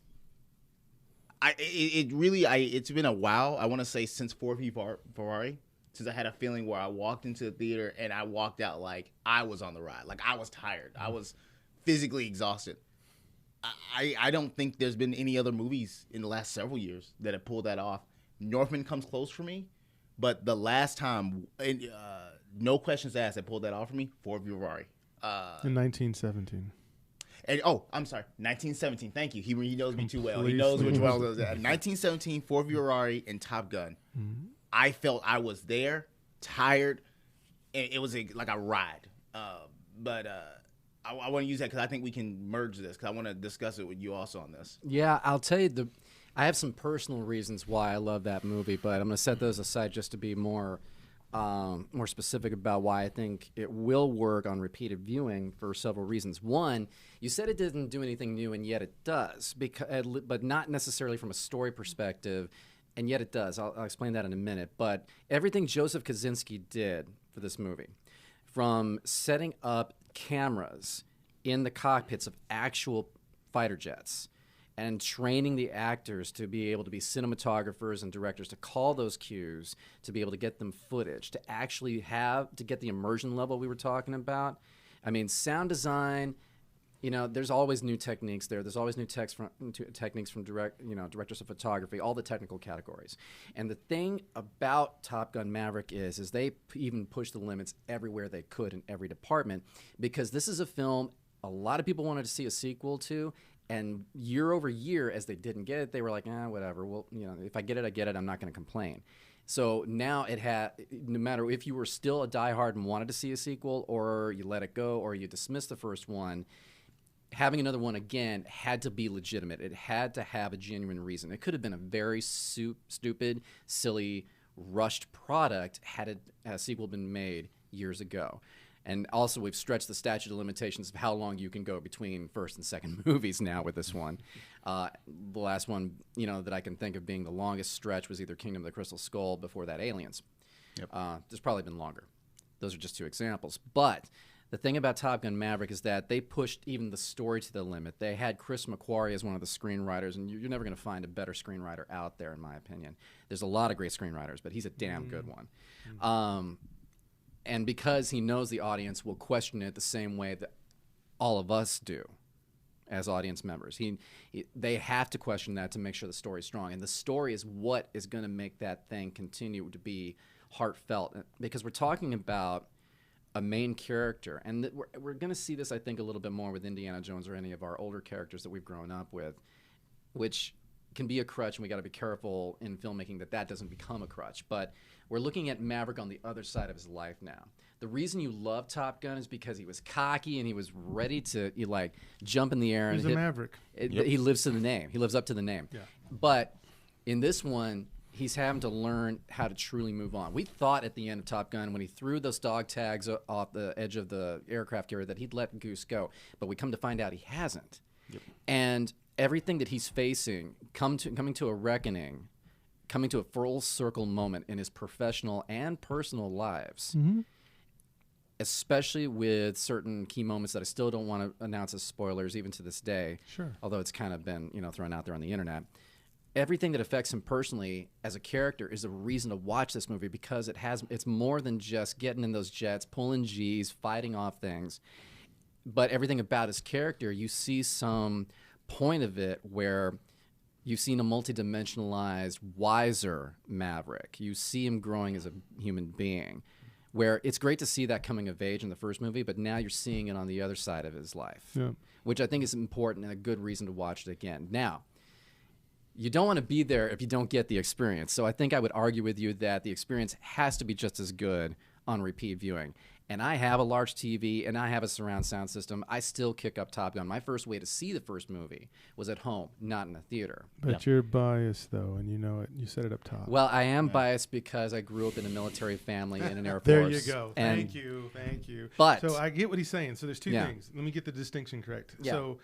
been a while. I want to say since Ford v Ferrari, since I had a feeling where I walked into the theater and I walked out like I was on the ride, like I was tired, I was physically exhausted. I don't think there's been any other movies in the last several years that have pulled that off. Northman comes close for me, but the last time, no questions asked, that pulled that off for me, Ford v Ferrari. In 1917. And, I'm sorry, 1917. Thank you. He knows me too well. He knows which one I was at. 1917, Ford v Ferrari, and Top Gun. Mm-hmm. I felt I was there, tired, and it was like a ride. But I want to use that because I think we can merge this, because I want to discuss it with you also on this. Yeah, I'll tell you, I have some personal reasons why I love that movie, but I'm going to set those aside just to be more specific about why I think it will work on repeated viewing for several reasons. One, you said it didn't do anything new, and yet it does, but not necessarily from a story perspective, and yet it does. I'll explain that in a minute. But everything Joseph Kosinski did for this movie, from setting up cameras in the cockpits of actual fighter jets and training the actors to be able to be cinematographers and directors, to call those cues, to be able to get them footage, to actually to get the immersion level we were talking about. I mean, sound design, there's always new techniques there. There's always new techniques from directors of photography, all the technical categories. And the thing about Top Gun Maverick is they even push the limits everywhere they could in every department, because this is a film a lot of people wanted to see a sequel to. And year over year, as they didn't get it, they were like, whatever. Well, if I get it, I get it. I'm not going to complain. So now no matter if you were still a diehard and wanted to see a sequel, or you let it go, or you dismissed the first one, having another one again had to be legitimate. It had to have a genuine reason. It could have been a very stupid, silly, rushed product had a sequel been made years ago. And also, we've stretched the statute of limitations of how long you can go between first and second movies now with this one. The last one, that I can think of being the longest stretch was either Kingdom of the Crystal Skull, before that Aliens. Yep. There's probably been longer. Those are just two examples. But the thing about Top Gun Maverick is that they pushed even the story to the limit. They had Chris McQuarrie as one of the screenwriters, and you're never going to find a better screenwriter out there, in my opinion. There's a lot of great screenwriters, but he's a damn good one. And because he knows the audience will question it the same way that all of us do as audience members. They have to question that to make sure the story's strong. And the story is what is going to make that thing continue to be heartfelt. Because we're talking about a main character. And we're going to see this, I think, a little bit more with Indiana Jones or any of our older characters that we've grown up with, which can be a crutch, and we got to be careful in filmmaking that doesn't become a crutch. But we're looking at Maverick on the other side of his life now. The reason you love Top Gun is because he was cocky and he was ready to jump in the air. He's a maverick. He lives to the name. He lives up to the name. Yeah. But in this one, he's having to learn how to truly move on. We thought at the end of Top Gun, when he threw those dog tags off the edge of the aircraft carrier, that he'd let Goose go. But we come to find out he hasn't. Yep. And everything that he's facing, coming to a reckoning, coming to a full circle moment in his professional and personal lives, especially with certain key moments that I still don't want to announce as spoilers, even to this day. Sure. Although it's kind of been thrown out there on the internet. Everything that affects him personally as a character is a reason to watch this movie, because it's more than just getting in those jets, pulling G's, fighting off things. But everything about his character, you see some point of it where you've seen a multidimensionalized, wiser Maverick. You see him growing as a human being, where it's great to see that coming of age in the first movie, but now you're seeing it on the other side of his life, which I think is important and a good reason to watch it again. Now, you don't want to be there if you don't get the experience. So I think I would argue with you that the experience has to be just as good on repeat viewing. And I have a large TV and I have a surround sound system. I still kick up Top Gun. My first way to see the first movie was at home, not in a theater. But you're biased, though, and you know it. You said it up top. Well, I am biased because I grew up in a military family in an Air Force. There you go. And Thank you. But so I get what he's saying. So there's two things. Let me get the distinction correct. Yeah. So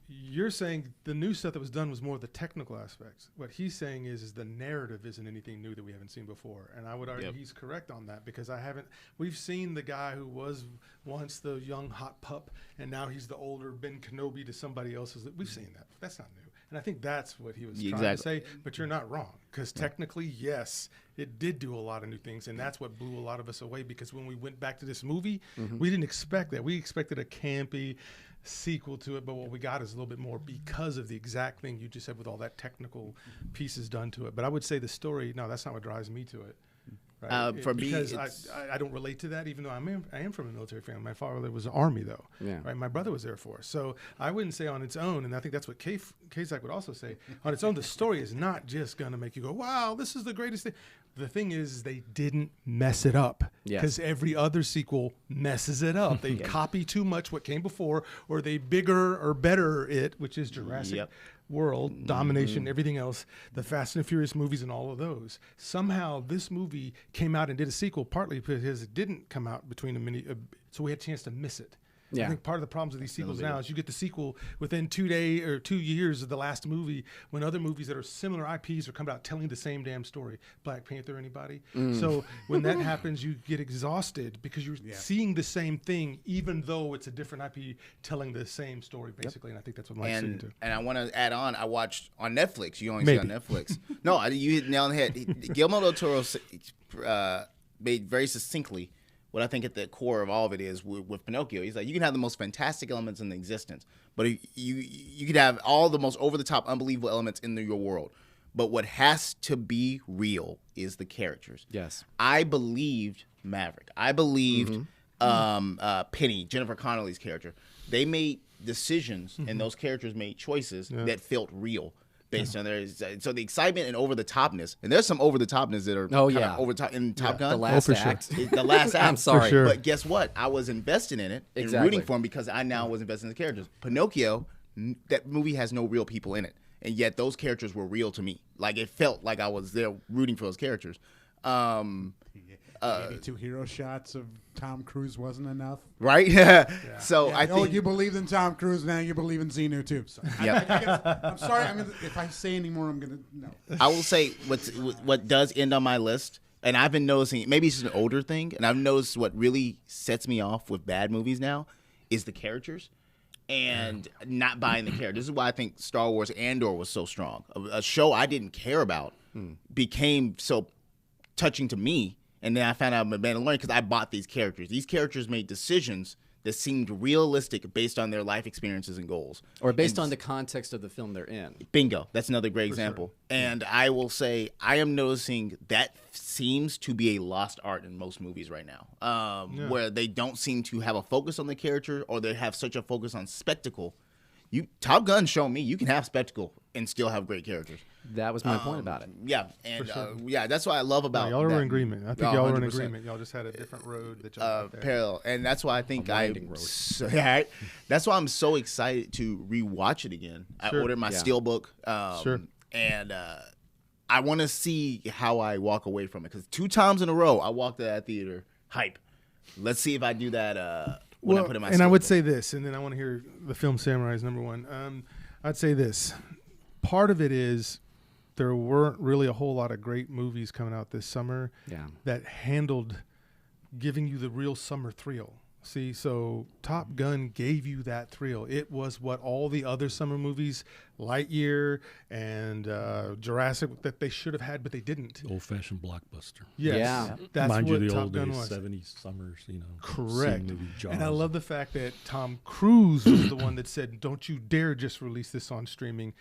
you're saying the new stuff that was done was more the technical aspects. What he's saying is the narrative isn't anything new that we haven't seen before. And I would argue he's correct on that, because we've seen the guy who was once the young hot pup and now he's the older Ben Kenobi to somebody else's. We've seen that. That's not new. And I think that's what he was trying to say, but you're not wrong, because technically, yes, it did do a lot of new things, and that's what blew a lot of us away, because when we went back to this movie, we didn't expect that. We expected a campy sequel to it, but what we got is a little bit more because of the exact thing you just said with all that technical pieces done to it. But I would say the story, no, that's not what drives me to it. Right? For me, because I don't relate to that, even though I am from a military family. My father was Army, though. Yeah. Right. My brother was Air Force. So I wouldn't say on its own, and I think that's what Kazak would also say, on its own, the story is not just going to make you go, wow, this is the greatest thing. The thing is, they didn't mess it up, because every other sequel messes it up. They copy too much what came before, or they bigger or better it, which is Jurassic World, domination, everything else, the Fast and Furious movies and all of those. Somehow this movie came out and did a sequel, partly because it didn't come out between so we had a chance to miss it. Yeah. I think part of the problems with these sequels now is you get the sequel within 2 days or 2 years of the last movie, when other movies that are similar IPs are coming out telling the same damn story. Black Panther, anybody? So when that happens, you get exhausted because you're seeing the same thing, even though it's a different IP telling the same story, basically. And I think that's what Mike's saying too. And I want to add on, I watched on Netflix. You only see on Netflix. No, you hit the nail on the head. Guillermo del Toro made very succinctly what I think at the core of all of it is with Pinocchio. He's like, you can have the most fantastic elements in existence, but you could have all the most over-the-top, unbelievable elements in your world. But what has to be real is the characters. Yes. I believed Maverick. I believed Penny, Jennifer Connelly's character. They made decisions, and those characters made choices that felt real. Based on so the excitement and over the topness, and there's some over the topness that are over the top in Top Gun. The last act. The last act. I'm sorry, but guess what? I was invested in it and rooting for him because I now was invested in the characters. Pinocchio, that movie has no real people in it, and yet those characters were real to me. Like it felt like I was there rooting for those characters. Maybe 2 hero shots of Tom Cruise wasn't enough, right? So I think you believed in Tom Cruise, now you believe in Xenu too. So I'm sorry. If I say any more, I'm gonna no. I will say what does end on my list, and I've been noticing, maybe it's just an older thing, and I've noticed what really sets me off with bad movies now is the characters. And not buying the character. This is why I think Star Wars Andor was so strong. A show I didn't care about became so touching to me. And then I found out I'm a Mandalorian because I bought these characters. These characters made decisions that seemed realistic based on their life experiences and goals. Or based on the context of the film they're in. Bingo. That's another great example. Sure. And I will say I am noticing that seems to be a lost art in most movies right now, where they don't seem to have a focus on the character, or they have such a focus on spectacle. Top Gun showed me you can have spectacle and still have great characters. That was my point about it. Yeah, and that's what I love about y'all that. were in agreement. I think y'all were in agreement. Y'all just had a different road that y'all there. Parallel, and that's why I think that's why I'm so excited to rewatch it again. I ordered my Steelbook, and I want to see how I walk away from it, because 2 times in a row I walked to that theater hype. Let's see if I do that. When I put in my and I would Steelbook. say this, and then I want to hear the film Samurai is number 1. I'd say this. Part of it is there weren't really a whole lot of great movies coming out this summer that handled giving you the real summer thrill. See, so Top Gun gave you that thrill. It was what all the other summer movies, Lightyear and Jurassic, that they should have had, but they didn't. Old-fashioned blockbuster. Yes. Yeah. That's Mind what you, the Top old Gun days, was. 70s summers, Correct. movie And I love the fact that Tom Cruise was the one that said, don't you dare just release this on streaming.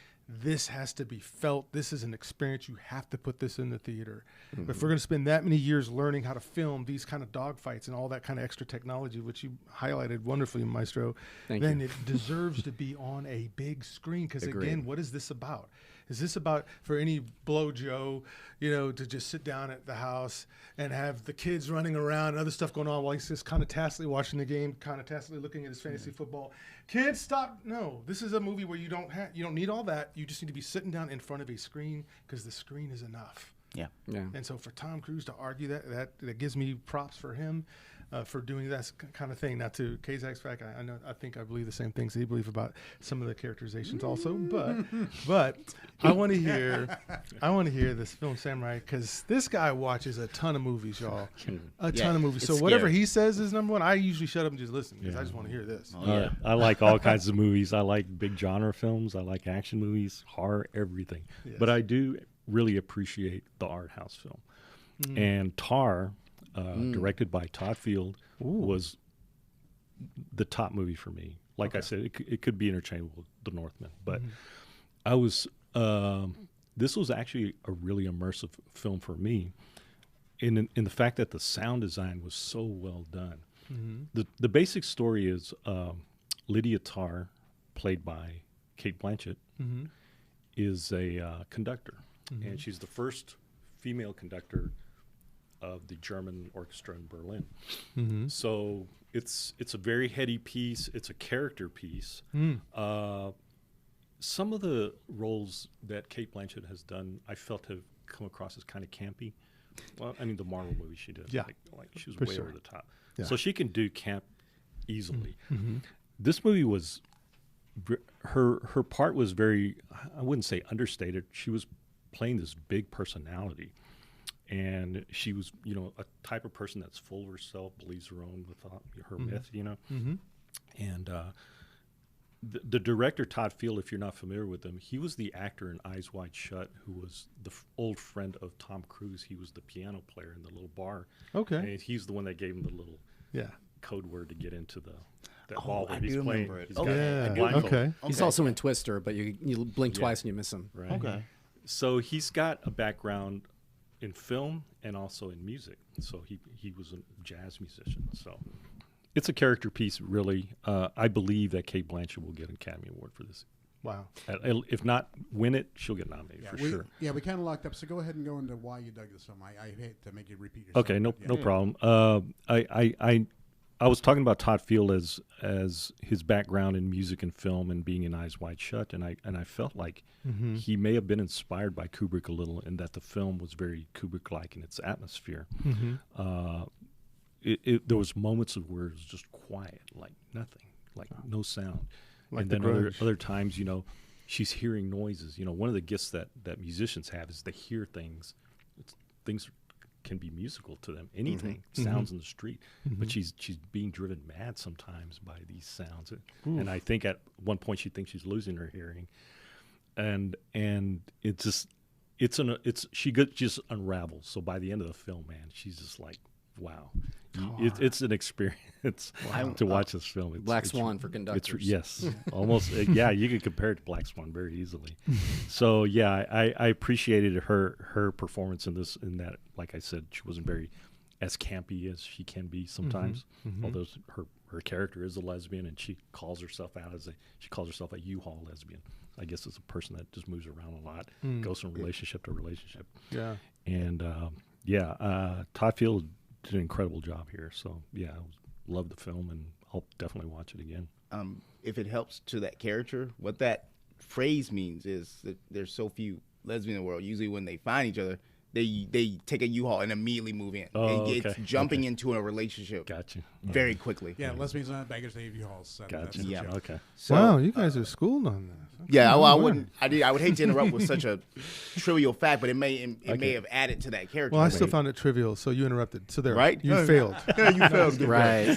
this has to be felt. This is an experience. You have to put this in the theater. But if we're going to spend that many years learning how to film these kind of dogfights and all that kind of extra technology, which you highlighted wonderfully, Maestro, then it deserves to be on a big screen. Because again, what is this about? Is this about for any blow Joe, to just sit down at the house and have the kids running around and other stuff going on while he's just kind of tacitly watching the game, kind of tacitly looking at his fantasy football? Kids, stop! No, this is a movie where you don't need all that. You just need to be sitting down in front of a screen because the screen is enough. Yeah. And so for Tom Cruise to argue that gives me props for him. For doing that kind of thing. Now, to Kazak's fact, I believe the same things he believes about some of the characterizations also. But I want to hear this film Samurai, because this guy watches a ton of movies, y'all, a ton of movies. So whatever he says is number one, I usually shut up and just listen because I just want to hear this. I like all kinds of movies. I like big genre films. I like action movies, horror, everything. Yes. But I do really appreciate the art house film. And Tar, directed by Todd Field, was the top movie for me. Like I said, it could be interchangeable with The Northman, but I was. This was actually a really immersive film for me, in the fact that the sound design was so well done. The basic story is Lydia Tarr, played by Cate Blanchett, is a conductor, and she's the first female conductor of the German orchestra in Berlin. So it's a very heady piece. It's a character piece. Some of the roles that Cate Blanchett has done, I felt have come across as kind of campy. Well, I mean, the Marvel movie she did, like she was way over the top. So she can do camp easily. This movie was, her part was very, I wouldn't say understated. She was playing this big personality. And she was, a type of person that's full of herself, believes her own her myth, And the director, Todd Field, if you're not familiar with him, he was the actor in Eyes Wide Shut, who was the old friend of Tom Cruise. He was the piano player in the little bar. Okay. And he's the one that gave him the little code word to get into that ball where he's playing. He's also in Twister, but you blink twice and you miss him. Right. Okay. So he's got a background in film and also in music. So he was a jazz musician. So it's a character piece, really. I believe that Cate Blanchett will get an Academy Award for this. Wow. If not win it, she'll get nominated for sure. Yeah, we kind of locked up. So go ahead and go into why you dug this film. I hate to make you repeat yourself. Okay, no problem. I was talking about Todd Field as his background in music and film and being in Eyes Wide Shut, and I felt like he may have been inspired by Kubrick a little, in that the film was very Kubrick-like in its atmosphere. There was moments of where it was just quiet, like nothing, like no sound, like and then other times, she's hearing noises. One of the gifts that musicians have is they hear things. Things can be musical to them. Anything sounds in the street, but she's being driven mad sometimes by these sounds. And I think at one point she thinks she's losing her hearing, and it just she just unravels. So by the end of the film, man, she's just like, wow. It's an experience to watch this film. Black Swan for conductors. Yes, almost. You could compare it to Black Swan very easily. So I appreciated her performance in this. In that, like I said, she wasn't very as campy as she can be sometimes. Although her character is a lesbian, and she calls herself out as a U-Haul lesbian. I guess it's a person that just moves around a lot, goes from relationship to relationship. Yeah, and Todd Field did an incredible job here. So I love the film, and I'll definitely watch it again. If it helps to that character, what that phrase means is that there's so few lesbians in the world. Usually when they find each other, they take a U-Haul and immediately move in. It's jumping into a relationship. Gotcha. Very quickly. Yeah, lesbians are not baggers, they have U-Hauls. Gotcha. Yeah. Okay. So, wow, you guys are schooled on this. Yeah, I wouldn't. I would hate to interrupt with such a trivial fact, but it may have added to that character. Well, I still found it trivial, so you interrupted. So there, right? You failed. You failed. Right.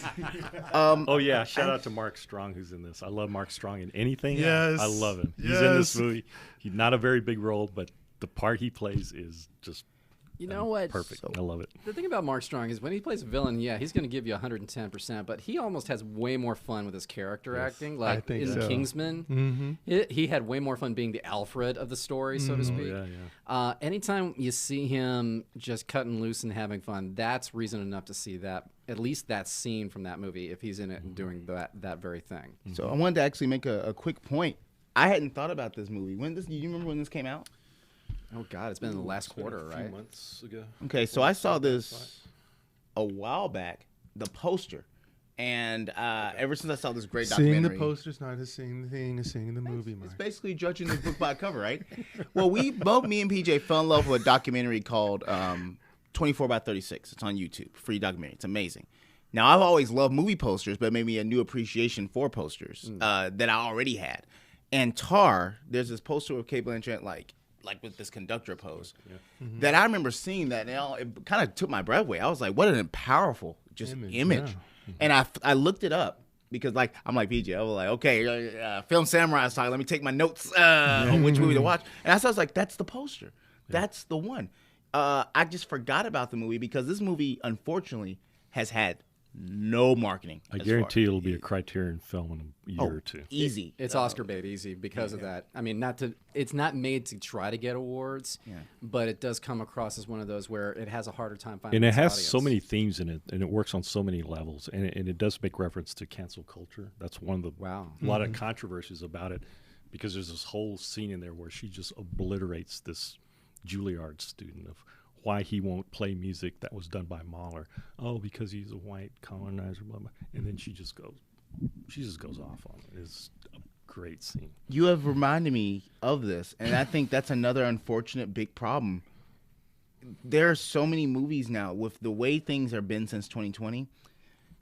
Shout out to Mark Strong, who's in this. I love Mark Strong in anything. Yes. I love him. He's in this movie. He's not a very big role, but the part he plays is just You know what? Perfect. I love it. The thing about Mark Strong is when he plays a villain, yeah, he's going to give you 110%, but he almost has way more fun with his character acting. Like think in so. Kingsman, he had way more fun being the Alfred of the story, so to speak. Anytime you see him just cutting loose and having fun, that's reason enough to see that, at least that scene from that movie, if he's in it and doing that very thing. So I wanted to actually make a quick point. I hadn't thought about this movie. Do you remember when this came out? Oh, God, it's been in the last quarter, A right? few months ago. Okay, so I saw this a while back, the poster. And ever since I saw this great Seeing documentary. the poster's not as seeing the thing as seeing the movie, It's Mike. basically judging the book by cover, right? Well, me and PJ fell in love with a documentary called 24 by 36. It's on YouTube, free documentary. It's amazing. Now, I've always loved movie posters, but it made me a new appreciation for posters that I already had. And Tar, there's this poster of Cate Blanchett, like with this conductor pose, that I remember seeing that, and it kind of took my breath away. I was like, what an powerful image. Yeah. And I looked it up because, like, I'm like PJ. I was like, okay, Film Samurai's talking. Let me take my notes on which movie to watch. And I was like, that's the poster. That's the one. I just forgot about the movie because this movie, unfortunately, has had no marketing. I guarantee it'll be a Criterion film in a year or two. Easy. It's Oscar bait easy because of that. I mean, it's not made to try to get awards, but it does come across as one of those where it has a harder time finding And it its has audience. so many themes in it, and it works on so many levels, and it does make reference to cancel culture. That's one of the a lot of controversies about it, because there's this whole scene in there where she just obliterates this Juilliard student of why he won't play music that was done by Mahler. Oh, because he's a white colonizer, blah, blah. And then she just goes off on it. It's a great scene. You have reminded me of this, and I think that's another unfortunate big problem. There are so many movies now with the way things have been since 2020.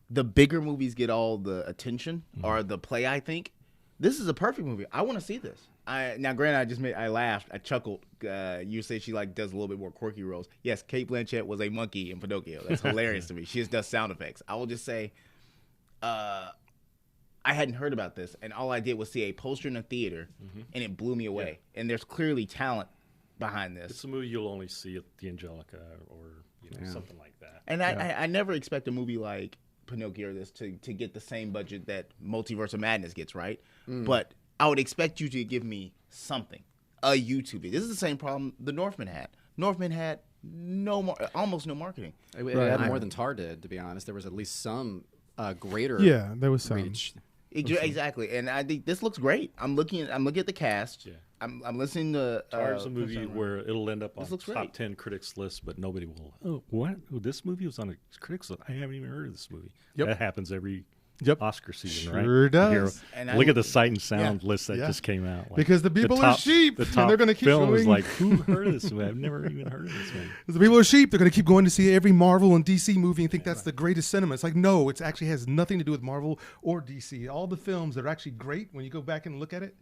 The bigger movies get all the attention or the play, I think. This is a perfect movie. I want to see this. Now, granted, I laughed, I chuckled. You say she does a little bit more quirky roles. Yes, Cate Blanchett was a monkey in Pinocchio. That's hilarious to me. She just does sound effects. I will just say, I hadn't heard about this, and all I did was see a poster in a theater, and it blew me away. Yeah. And there's clearly talent behind this. It's a movie you'll only see at the Angelica or something like that. And I never expect a movie like Pinocchio or this to get the same budget that Multiverse of Madness gets, right? But I would expect you to give me something, a YouTube video. This is the same problem the Northman had. Northman had almost no marketing. It had more than Tar did, to be honest. There was at least some greater there was some reach. Exactly, and I think this looks great. I'm looking at the cast. Yeah. I'm listening to. Tar's a movie where it'll end up on looks top great. 10 critics list, but nobody will. Oh, what? Oh, this movie was on a critics list. I haven't even heard of this movie. Yep. That happens every Oscar season, Sure right? does. And Look at the Sight and Sound list that just came out. Like, Because the people are sheep, The and top they're gonna keep film is showing- like, who heard of this movie? I've never even heard of this movie. The people are sheep. They're going to keep going to see every Marvel and DC movie and think that's the greatest cinema. It's like, no, it actually has nothing to do with Marvel or DC. All the films that are actually great, when you go back and look at it,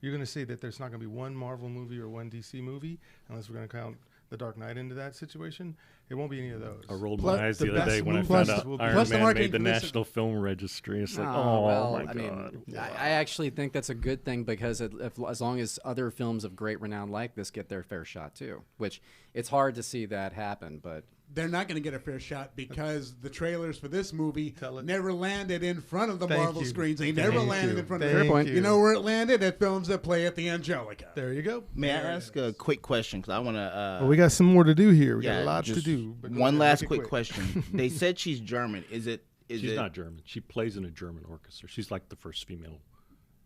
you're going to see that there's not going to be one Marvel movie or one DC movie, unless we're going to count The Dark Knight into that situation. It won't be any of those. I rolled Plus, my eyes the the other best day when I movies found out will be- Iron Plus the Man marketing made the for this- National Film Registry. It's like, Well, my I God. mean, I actually think that's a good thing because as long as other films of great renown like this get their fair shot too, which it's hard to see that happen, but They're not going to get a fair shot because the trailers for this movie Tell it. never landed in front of the Thank Marvel you. screens. They Thank never landed you. in front Thank of you. You know where it landed? At films that play at the Angelica. There you go. May I ask a quick question? Because I want to. Well, we got some more to do here. We got lots to just do. But go one ahead, last make it quick question. They said she's German. Is She's it not German. She plays in a German orchestra. She's like the first female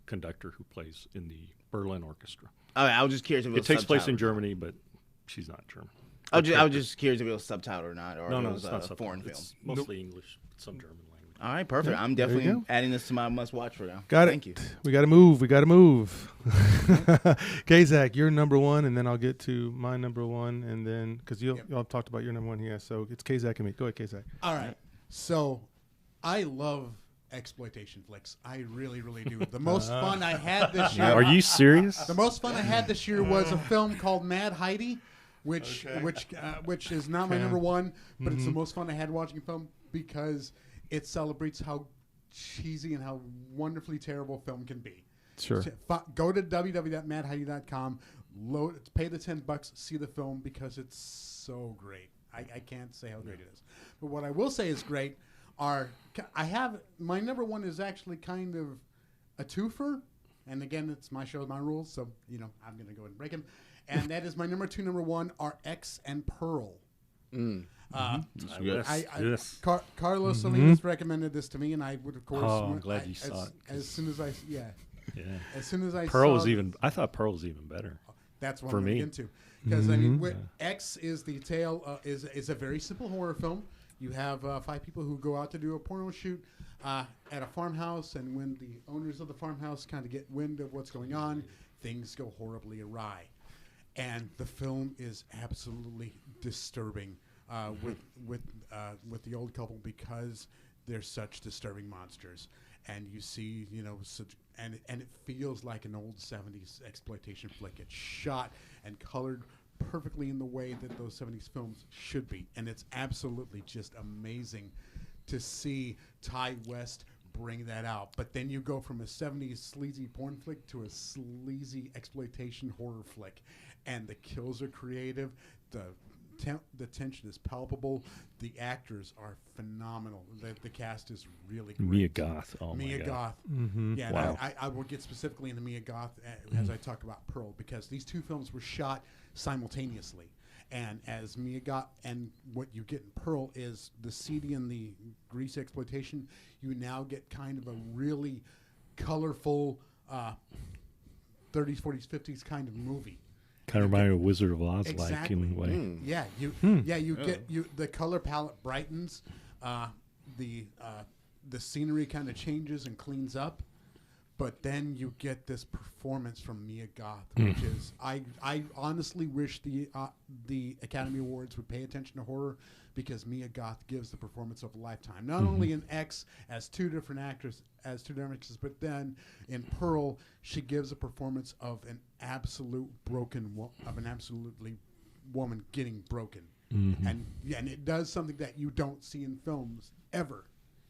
conductor who plays in the Berlin Orchestra. All right, I was just curious if it It was takes place in subtitled. Germany, but she's not German. I was just curious if it was subtitled or not, or if it was it's not a foreign subtitled. film. It's mostly English, some German language. All right, perfect. I'm you definitely go. adding this to my must-watch for now. Got Thank it. you. We got to move. We got to move. Okay, Zach, you're number one, and then I'll get to my number one, and then because y'all talked about your number one here, so it's K-Zach and me. Go ahead, K-Zach. All right. So I love exploitation flicks. I really, really do. The most fun I had this year. Are you serious? The most fun I had this year was a film called Mad Heidi, which is not my number one, but it's the most fun I had watching a film because it celebrates how cheesy and how wonderfully terrible film can be. Sure. Go to www.madheidi.com. pay the $10, see the film because it's so great. I can't say how great it is. But what I will say is great my number one is actually kind of a twofer. And again, it's my show, my rules. So, I'm going to go ahead and break them. And that is my number two, number one are X and Pearl. Yes. Carlos Salinas recommended this to me, and I would, of course. Oh, I'm glad you saw it. As soon as I, Yeah. As soon as I Pearl saw was even. I thought Pearl was even better. That's what for I'm me. going to get into. Because, X is the tale, is a very simple horror film. You have 5 people who go out to do a porno shoot at a farmhouse, and when the owners of the farmhouse kind of get wind of what's going on, things go horribly awry. And the film is absolutely disturbing with the old couple because they're such disturbing monsters. And you see, and it feels like an old 70s exploitation flick. It's shot and colored perfectly in the way that those 70s films should be. And it's absolutely just amazing to see Ty West bring that out. But then you go from a 70s sleazy porn flick to a sleazy exploitation horror flick. And the kills are creative. The tension is palpable. The actors are phenomenal. The cast is really great. Mia Goth. Oh, Mia my God. Goth. Mm-hmm. Yeah, Wow. and I will get specifically into Mia Goth as I talk about Pearl, because these two films were shot simultaneously. And as Mia Goth, and what you get in Pearl is the seedy and the grease exploitation. You now get kind of a really colorful 30s, 40s, 50s kind of movie. Kind of reminded me of Wizard of Oz, Exactly. like in a way. Yeah, you get the color palette brightens, the scenery kind of changes and cleans up, but then you get this performance from Mia Goth, which is I honestly wish the Academy Awards would pay attention to horror, because Mia Goth gives the performance of a lifetime. Not only in X as two different actors, but then in Pearl she gives a performance of an absolutely woman getting broken, and it does something that you don't see in films ever.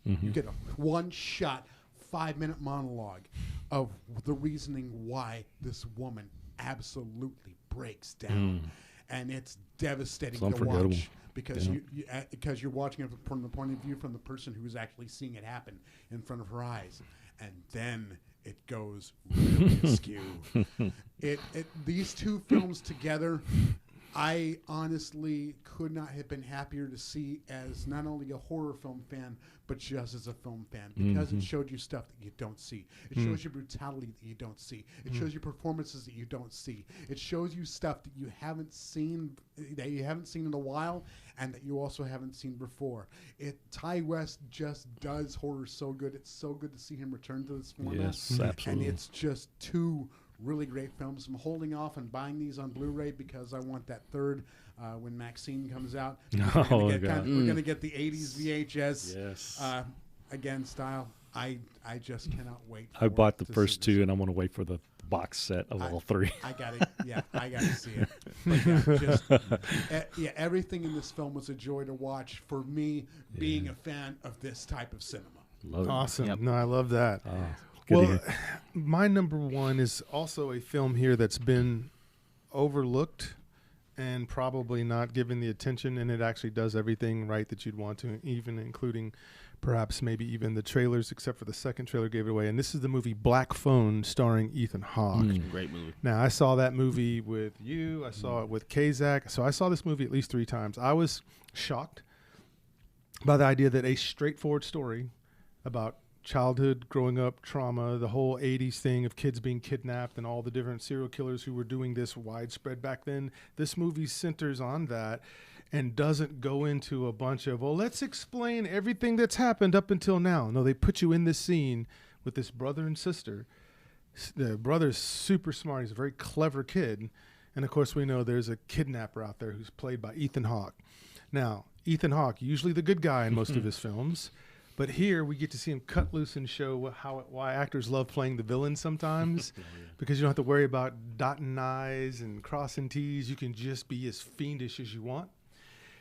You get a one-shot 5-minute monologue of the reasoning why this woman absolutely breaks down, and it's devastating to watch. Because because you're watching it from the point of view from the person who's actually seeing it happen in front of her eyes, and then it goes really askew. These two films together, I honestly could not have been happier to see as not only a horror film fan, but just as a film fan, because it showed you stuff that you don't see. It shows you brutality that you don't see. It shows you performances that you don't see. It shows you stuff that you haven't seen in a while, and that you also haven't seen before. Ty West just does horror so good. It's so good to see him return to this format. Yes, absolutely. And it's just two really great films. I'm holding off on buying these on Blu-ray because I want that third when Maxine comes out. We're going to get the 80s VHS again style. I just cannot wait. I bought the first two, and I'm going to wait for the box set of all three. I got to see it. But everything in this film was a joy to watch for me, being a fan of this type of cinema. Love it. Awesome. Yep. No, I love that. Good to Well, hear. my number one is also a film here that's been overlooked and probably not given the attention, and it actually does everything right that you'd want to, even including perhaps maybe even the trailers, except for the second trailer gave it away. And this is the movie Black Phone, starring Ethan Hawke. Great movie. Now, I saw that movie with you. I saw it with Kazak. So I saw this movie at least 3 times. I was shocked by the idea that a straightforward story about childhood, growing up, trauma, the whole 80s thing of kids being kidnapped and all the different serial killers who were doing this widespread back then. This movie centers on that and doesn't go into a bunch of, well, let's explain everything that's happened up until now. No, they put you in this scene with this brother and sister. The brother's super smart. He's a very clever kid. And, of course, we know there's a kidnapper out there who's played by Ethan Hawke. Now, Ethan Hawke, usually the good guy in most of his films. But here we get to see him cut loose and show why actors love playing the villain sometimes, because you don't have to worry about dotting I's and crossing T's. You can just be as fiendish as you want.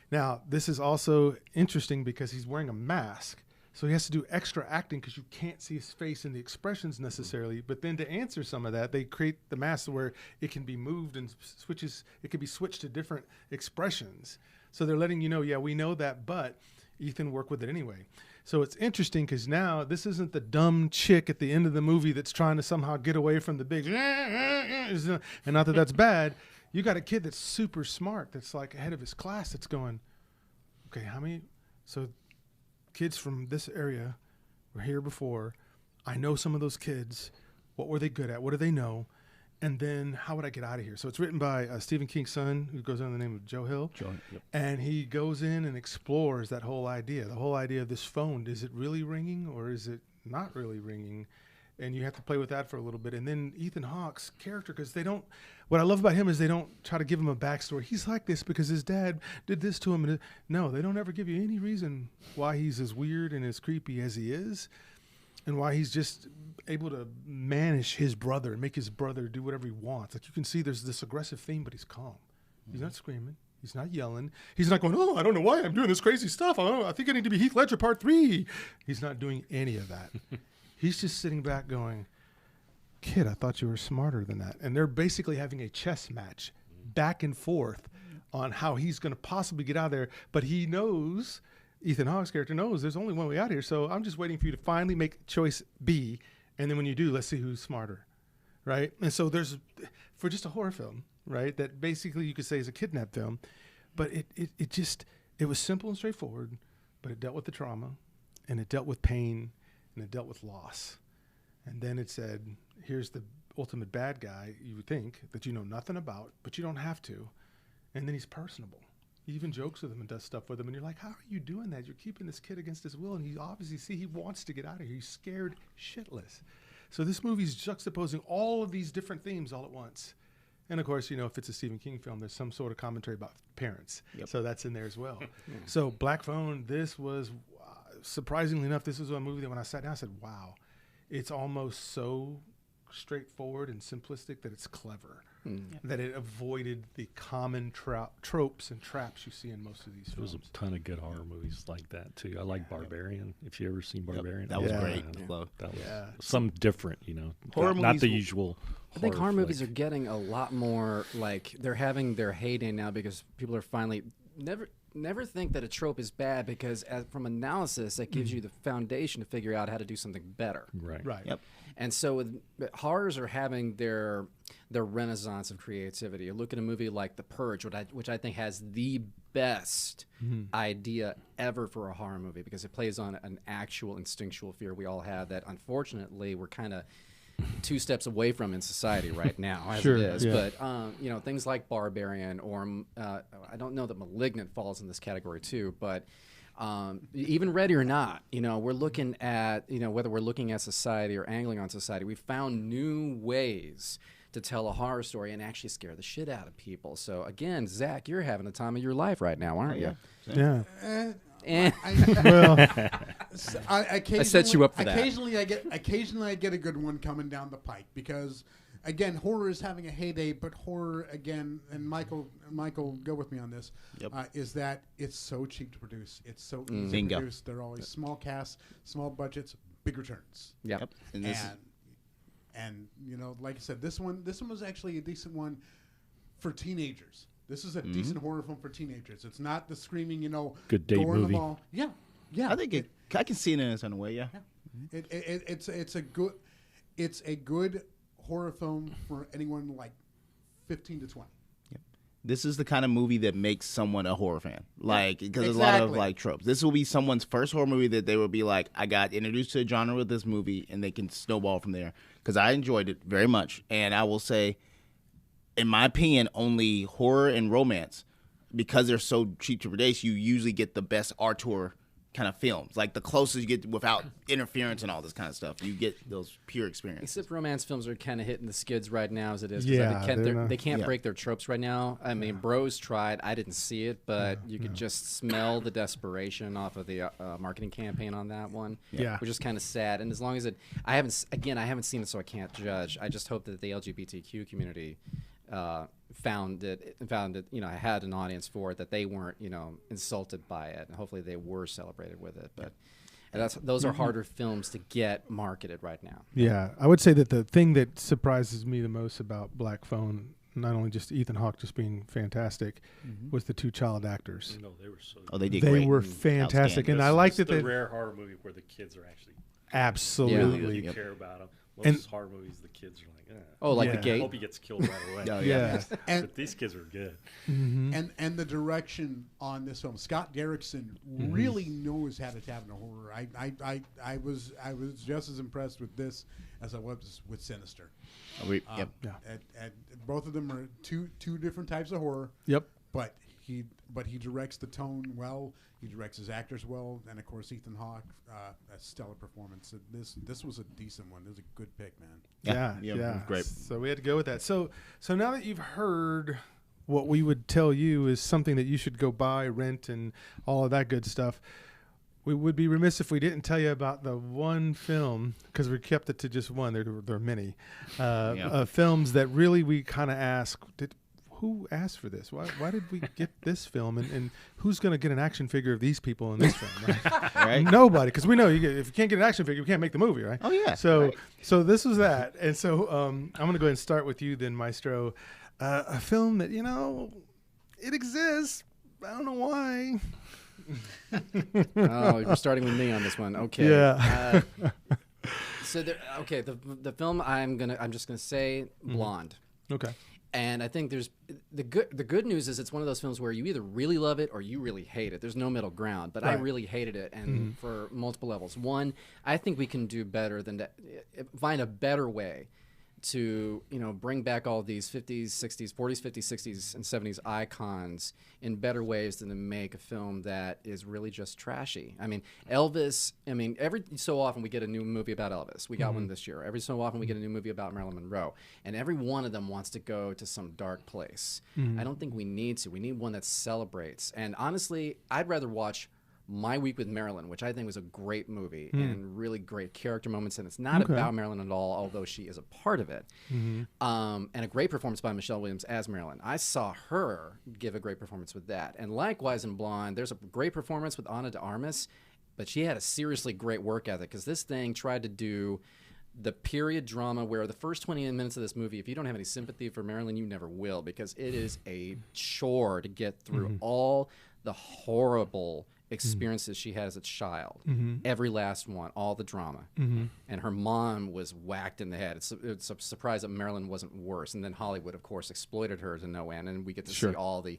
Now, this is also interesting because he's wearing a mask, So he has to do extra acting because you can't see his face and the expressions necessarily. But then to answer some of that, they create the mask where it can be moved and switches. It can be switched to different expressions. So they're letting you know, yeah, we know that, but Ethan worked with it anyway. So it's interesting because now this isn't the dumb chick at the end of the movie that's trying to somehow get away from the big, and not that that's bad. You got a kid that's super smart, that's like ahead of his class, that's going, okay, how many? So kids from this area were here before. I know some of those kids. What were they good at? What do they know? And then how would I get out of here? So it's written by Stephen King's son, who goes under the name of Joe Hill. Yep. And he goes in and explores that whole idea, the whole idea of this phone. Is it really ringing or is it not really ringing? And you have to play with that for a little bit. And then Ethan Hawke's character, because they don't, what I love about him is they don't try to give him a backstory. He's like this because his dad did this to him. And no, they don't ever give you any reason why he's as weird and as creepy as he is, and why he's just able to manage his brother and make his brother do whatever he wants. Like you can see there's this aggressive theme, but he's calm. He's not screaming. He's not yelling. He's not going, oh, I don't know why I'm doing this crazy stuff. I think I need to be Heath Ledger Part 3. He's not doing any of that. He's just sitting back going, kid, I thought you were smarter than that. And they're basically having a chess match back and forth on how he's going to possibly get out of there. But he knows, Ethan Hawke's character knows there's only one way out here. So I'm just waiting for you to finally make choice B. And then when you do, let's see who's smarter. Right. And so there's, for just a horror film, right, that basically you could say is a kidnap film, but it was simple and straightforward, but it dealt with the trauma and it dealt with pain and it dealt with loss. And then it said, here's the ultimate bad guy, you would think, that you know nothing about, but you don't have to. And then he's personable. He even jokes with him and does stuff with him. And you're like, how are you doing that? You're keeping this kid against his will. And you obviously he wants to get out of here. He's scared shitless. So this movie's juxtaposing all of these different themes all at once. And of course, if it's a Stephen King film, there's some sort of commentary about parents. Yep. So that's in there as well. So Black Phone, this was, surprisingly enough, this was a movie that when I sat down, I said, wow, it's almost so straightforward and simplistic that it's clever. That it avoided the common tropes and traps you see in most of these films. There's a ton of good horror movies like that, too. I like Barbarian. If you ever seen Barbarian. That was great. That was something different, Horror not movies the usual. I think horror movies are getting a lot more, like, they're having their heyday now because people are finally never think that a trope is bad because from analysis, that gives you the foundation to figure out how to do something better. Right. Yep. And so horrors are having their renaissance of creativity. You look at a movie like The Purge, which I think has the best idea ever for a horror movie because it plays on an actual instinctual fear we all have that unfortunately we're kind of 2 steps away from in society right now as it is. Yeah. But things like Barbarian or I don't know that Malignant falls in this category too, but even Ready or Not, we're looking at, whether we're looking at society or angling on society, we found new ways to tell a horror story and actually scare the shit out of people. So again, Zach, you're having the time of your life right now, aren't you? Yeah. I set you up for that. Occasionally I get a good one coming down the pike because, again, horror is having a heyday. But horror, again, and Michael, go with me on this. Yep. Is that it's so cheap to produce. It's so easy to produce. They're always small casts, small budgets, big returns. Yep. And like I said, this one was actually a decent one for teenagers. This is a decent horror film for teenagers. It's not the screaming, good date door in movie. the mall. Yeah. I think I can see it in a certain way. Yeah. It's a good horror film for anyone like 15 to 20. Yep. This is the kind of movie that makes someone a horror fan. Because there's a lot of like tropes. This will be someone's first horror movie that they will be like, I got introduced to a genre with this movie, and they can snowball from there. Because I enjoyed it very much, and I will say, in my opinion, only horror and romance, because they're so cheap to produce, you usually get the best auteur kind of films. Like the closest you get without interference and all this kind of stuff. You get those pure experiences. Except romance films are kind of hitting the skids right now as it is. They can't break their tropes right now. I mean, Bros tried. I didn't see it, but you could just smell the desperation off of the marketing campaign on that one. Yeah. Which is kind of sad. And as long as I haven't seen it, so I can't judge. I just hope that the LGBTQ community found it, had an audience for it, that they weren't, insulted by it, and hopefully they were celebrated with it. But And those are harder films to get marketed right now. Yeah, I would say that the thing that surprises me the most about Black Phone, not only just Ethan Hawke just being fantastic, was the 2 child actors. No, they were so. Oh, they did They great. were fantastic, and I like that the they rare horror movie where the kids are actually absolutely. you care about them. Most And- horror movies, the kids are like, Oh, like Yeah. The I Gate? hope he gets killed right away. Oh, Yeah. And But these kids are good. and the direction on this film, Scott Derrickson really knows how to tap into horror. I was just as impressed with this as I was with Sinister. Yep. Yeah. And both of them are two different types of horror. Yep. But he directs the tone well. He directs his actors well, and of course Ethan Hawke, a stellar performance. This was a decent one. It was a good pick, man. Yeah, Yeah, it was great. So we had to go with that. So now that you've heard what we would tell you is something that you should go buy, rent, and all of that good stuff, we would be remiss if we didn't tell you about the one film, because we kept it to just one. There are many films that really we kind of asked, who asked for this? Why did we get this film? And who's going to get an action figure of these people in this film? Right? Right? Nobody, because we know if you can't get an action figure, you can't make the movie, right? Oh, yeah. So Right. so this was that, and so I'm going to go ahead and start with you then, Maestro. A film that it exists. I don't know why. Oh, you're starting with me on this one. Okay. Yeah. The film I'm just gonna say Blonde. Okay. And I think there's the good news is it's one of those films where you either really love it or you really hate it. There's no middle ground. But I Right. really hated it, and for multiple levels. One, I think we can do better than that. Find a better way to bring back all these 50s, 60s, 40s, 50s, 60s, and 70s icons in better ways than to make a film that is really just trashy. I mean, Elvis. I mean, every so often we get a new movie about Elvis. We got one this year. Every so often we get a new movie about Marilyn Monroe, and every one of them wants to go to some dark place. I don't think we need to. We need one that celebrates. And honestly, I'd rather watch My Week with Marilyn, which I think was a great movie and really great character moments, and it's not about Marilyn at all, although she is a part of it. And a great performance by Michelle Williams as Marilyn. I saw her give a great performance with that. And likewise in Blonde, there's a great performance with Ana de Armas, but she had a seriously great work ethic, because this thing tried to do the period drama where the first 20 minutes of this movie, if you don't have any sympathy for Marilyn, you never will, because it is a chore to get through all the horrible experiences she had as a child. Every last one, all the drama. And her mom was whacked in the head. It's a surprise that Marilyn wasn't worse. And then Hollywood, of course, exploited her to no end. And we get to see all the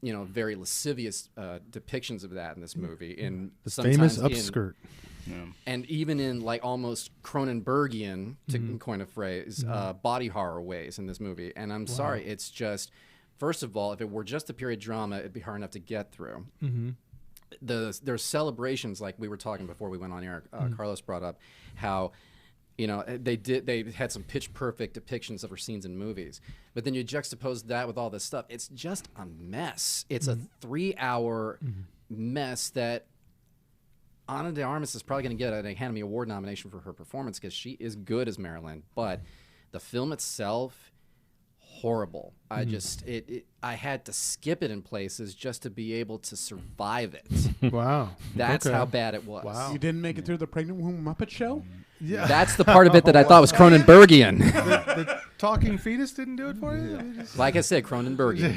very lascivious depictions of that in this movie. In The famous sometimes upskirt. and even in like almost Cronenbergian, to coin a phrase, body horror ways in this movie. And I'm sorry, it's just, first of all, if it were just a period drama, it'd be hard enough to get through. There's celebrations, like we were talking before we went on air. Carlos brought up how they had some pitch perfect depictions of her scenes in movies, but then you juxtapose that with all this stuff. It's just a mess. It's a 3-hour mess that Ana de Armas is probably going to get an Academy Award nomination for her performance, because she is good as Marilyn, but the film itself, horrible. I just I had to skip it in places just to be able to survive it. Wow. That's Okay. how bad it was. Wow. You didn't make it through the Pregnant Womb Muppet Show? Yeah. That's the part of it that I thought was Cronenbergian. the talking fetus didn't do it for you? You just- Like I said, Cronenbergian.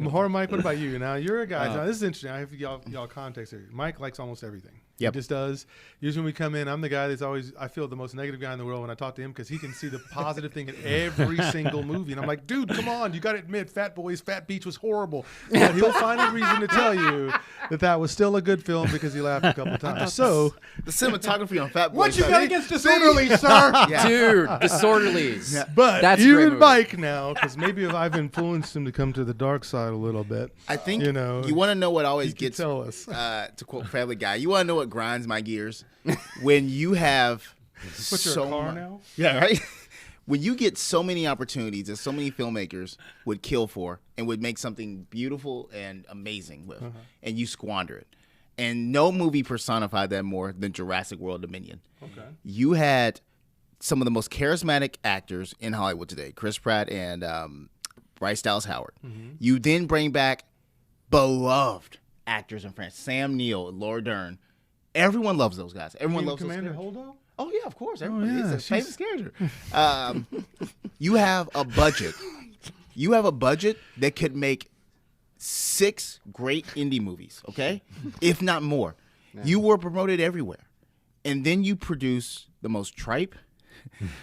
Horror Mike, what about you? Now, you're a guy. Now, this is interesting. I have y'all context here. Mike likes almost everything. Yep. He just does. Usually when we come in, I'm the guy that's always, I feel the most negative guy in the world when I talk to him, because he can see the positive thing in every single movie. And I'm like, dude, come on. You got to admit, Fat Boys, Fat Beach was horrible. But he'll find a reason to tell you that was still a good film because he laughed a couple times. So, The cinematography on Fat Boys. What you got against Disorderly, sir? Dude, Disorderlies. but That's a great even movie. Mike now, because maybe if I've influenced him to come to the dark side a little bit. I think you know, you want to know what always he can gets tell us. to quote Family Guy. You want to know what grinds my gears when you have But you're so a car mu- now? Yeah, right. When you get so many opportunities that so many filmmakers would kill for and would make something beautiful and amazing with, and you squander it. And no movie personified that more than Jurassic World Dominion. Okay. You had some of the most charismatic actors in Hollywood today, Chris Pratt and Bryce Dallas Howard. You then bring back beloved actors in France, Sam Neill, Laura Dern, Everyone loves those guys. Everyone You mean loves those Commander characters. Holdo? Oh yeah, of course. Everybody, yeah, it's a famous character. You have a budget. You have a budget that could make 6 great indie movies, okay? If not more. You were promoted everywhere. And then you produce the most tripe,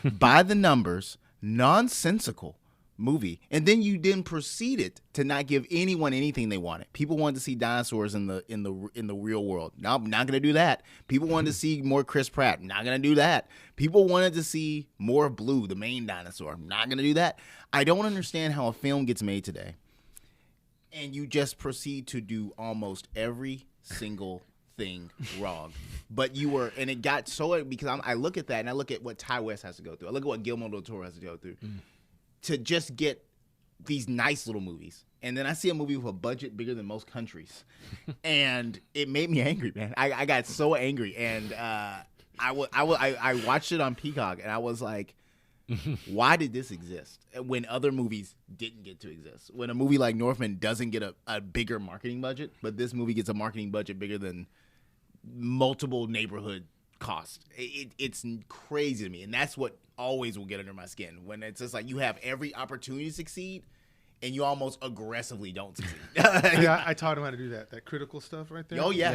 by the numbers, nonsensical movie. And then you proceeded to not give anyone anything they wanted. People wanted to see dinosaurs in the real world. No, I'm not going to do that. People wanted to see more Chris Pratt. Not going to do that. People wanted to see more of Blue, the main dinosaur. I'm not going to do that. I don't understand how a film gets made today and you just proceed to do almost every single thing wrong. But you were, and it got so, because I look at that and I look at what Ty West has to go through. I look at what Guillermo del Toro has to go through to just get these nice little movies. And then I see a movie with a budget bigger than most countries. And it made me angry, man. I got so angry. And I watched it on Peacock and I was like, why did this exist when other movies didn't get to exist? When a movie like Northman doesn't get a bigger marketing budget, but this movie gets a marketing budget bigger than multiple neighborhood costs. It's crazy to me. And that's what always will get under my skin. When it's just like you have every opportunity to succeed and you almost aggressively don't succeed. Yeah, I taught him how to do that critical stuff right there. Oh, yeah.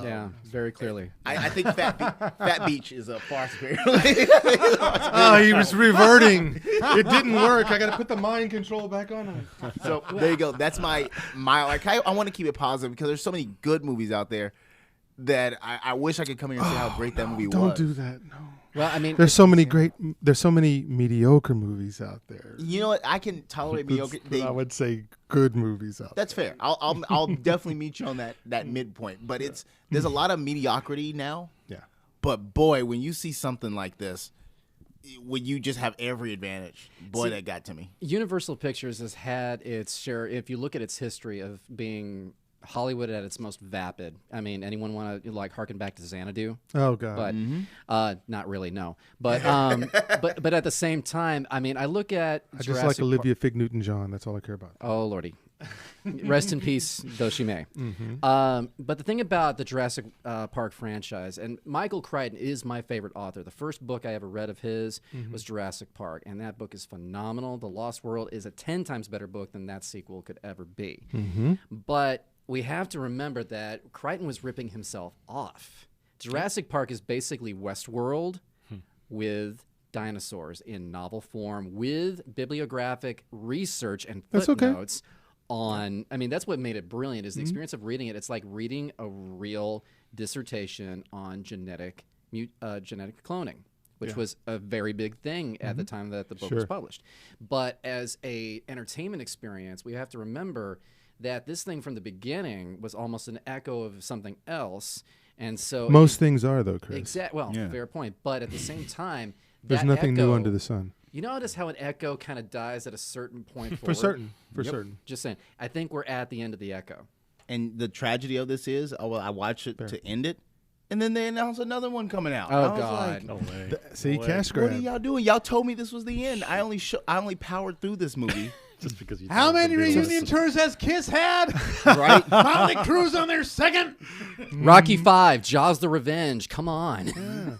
Yeah, very clearly. I think Fat Beach is a far superior. Oh, he was reverting. It didn't work. I got to put the mind control back on him. So there you go. That's my like. I want to keep it positive because there's so many good movies out there that I wish I could come here and say how great that movie was. Don't do that. No. Well, I mean, There's so many mediocre movies out there. You know what? I can tolerate mediocre. I would say good movies out there. That's fair. I'll definitely meet you on that midpoint. But there's a lot of mediocrity now. Yeah. But boy, when you see something like this, when you just have every advantage, boy, that got to me. Universal Pictures has had its share. If you look at its history of being Hollywood at its most vapid. I mean, anyone want to like harken back to Xanadu? Oh God. But not really, no. But but at the same time, I mean, I look at I just like Olivia Fig Newton-John. That's all I care about. Oh lordy, rest in peace, though she may. But the thing about the Jurassic Park franchise, and Michael Crichton is my favorite author. The first book I ever read of his was Jurassic Park, and that book is phenomenal. The Lost World is a 10 times better book than that sequel could ever be. But we have to remember that Crichton was ripping himself off. Jurassic Park is basically Westworld with dinosaurs in novel form, with bibliographic research and footnotes on. I mean, that's what made it brilliant. Is the experience of reading it. It's like reading a real dissertation on genetic cloning, which was a very big thing at the time that the book was published. But as a entertainment experience, we have to remember that this thing from the beginning was almost an echo of something else. And so most things are, though, Chris. Fair point. But at the same time, there's nothing new under the sun. You notice how an echo kind of dies at a certain point For certain. Just saying. I think we're at the end of the echo. And the tragedy of this is, I watched it to end it, and then they announced another one coming out. Oh, I was God. like, No way. See, cash what are grab. y'all doing? Y'all told me this was the end. I only powered through this movie. Just because you How thought many it was reunion tours has Kiss had? Right? Molly Cruz on their second. Rocky V, Jaws the Revenge. Come on.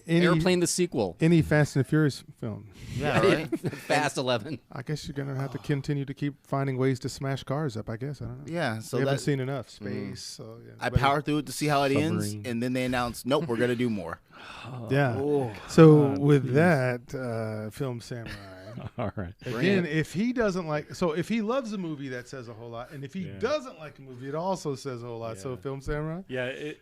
Airplane the sequel. Any Fast and Furious film. Yeah, right? Fast 11. I guess you're gonna have to continue to keep finding ways to smash cars up. I guess I don't know. Yeah, so we haven't that, seen enough space. So yeah, I powered through it to see how it ends, Submarine. and then they announced, nope, we're gonna do more. Yeah. So with that, Film Samurai. All right. Again, if he doesn't like, so if he loves a movie, that says a whole lot, and if he doesn't like a movie, it also says a whole lot. So Film Samurai. Yeah,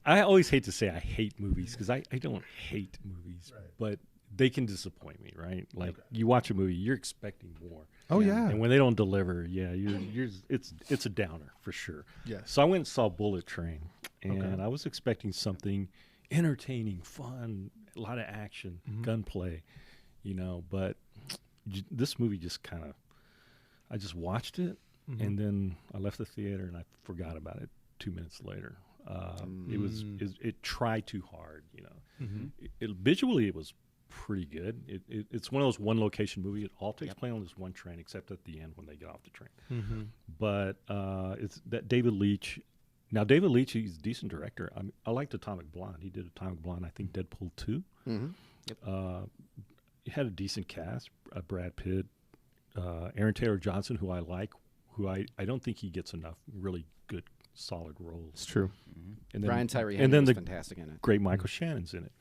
I always hate to say I hate movies because I don't hate movies, but they can disappoint me, right? Like you watch a movie, you're expecting more. Oh yeah. And when they don't deliver, it's a downer for sure. Yes. So I went and saw Bullet Train, and I was expecting something entertaining, fun, a lot of action, gunplay, but this movie just kind of, I just watched it, and then I left the theater and I forgot about it 2 minutes later. It tried too hard, visually it was pretty good. It's one of those one location movies. It all takes place on this one train, except at the end when they get off the train. But it's that David Leitch Now, David Leitch, he's a decent director. I liked Atomic Blonde. He did Atomic Blonde, I think Deadpool 2. He had a decent cast. Brad Pitt, Aaron Taylor Johnson, who I like, who I don't think he gets enough really good, solid roles. It's true. And then, Brian Tyree and then was the fantastic in it. great Michael Shannon's in it.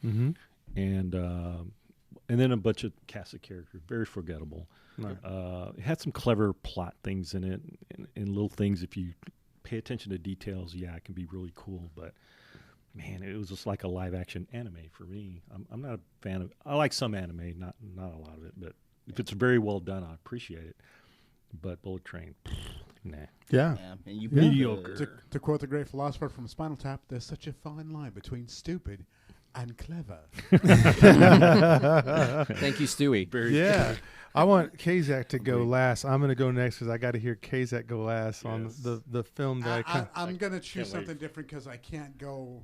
And then a bunch of cast of characters, very forgettable. It had some clever plot things in it, and little things. If you pay attention to details, it can be really cool. But man, it was just like a live action anime for me. I'm not a fan of. I like some anime, not a lot of it. But if it's very well done, I appreciate it. But Bullet Train, nah. Yeah. And you Mediocre. To quote the great philosopher from Spinal Tap, there's such a fine line between stupid and clever. Thank you, Stewie. Yeah. I want Kazak to go last. I'm going to go next because I got to hear Kazak go last on the film that I'm going to choose something different because I can't go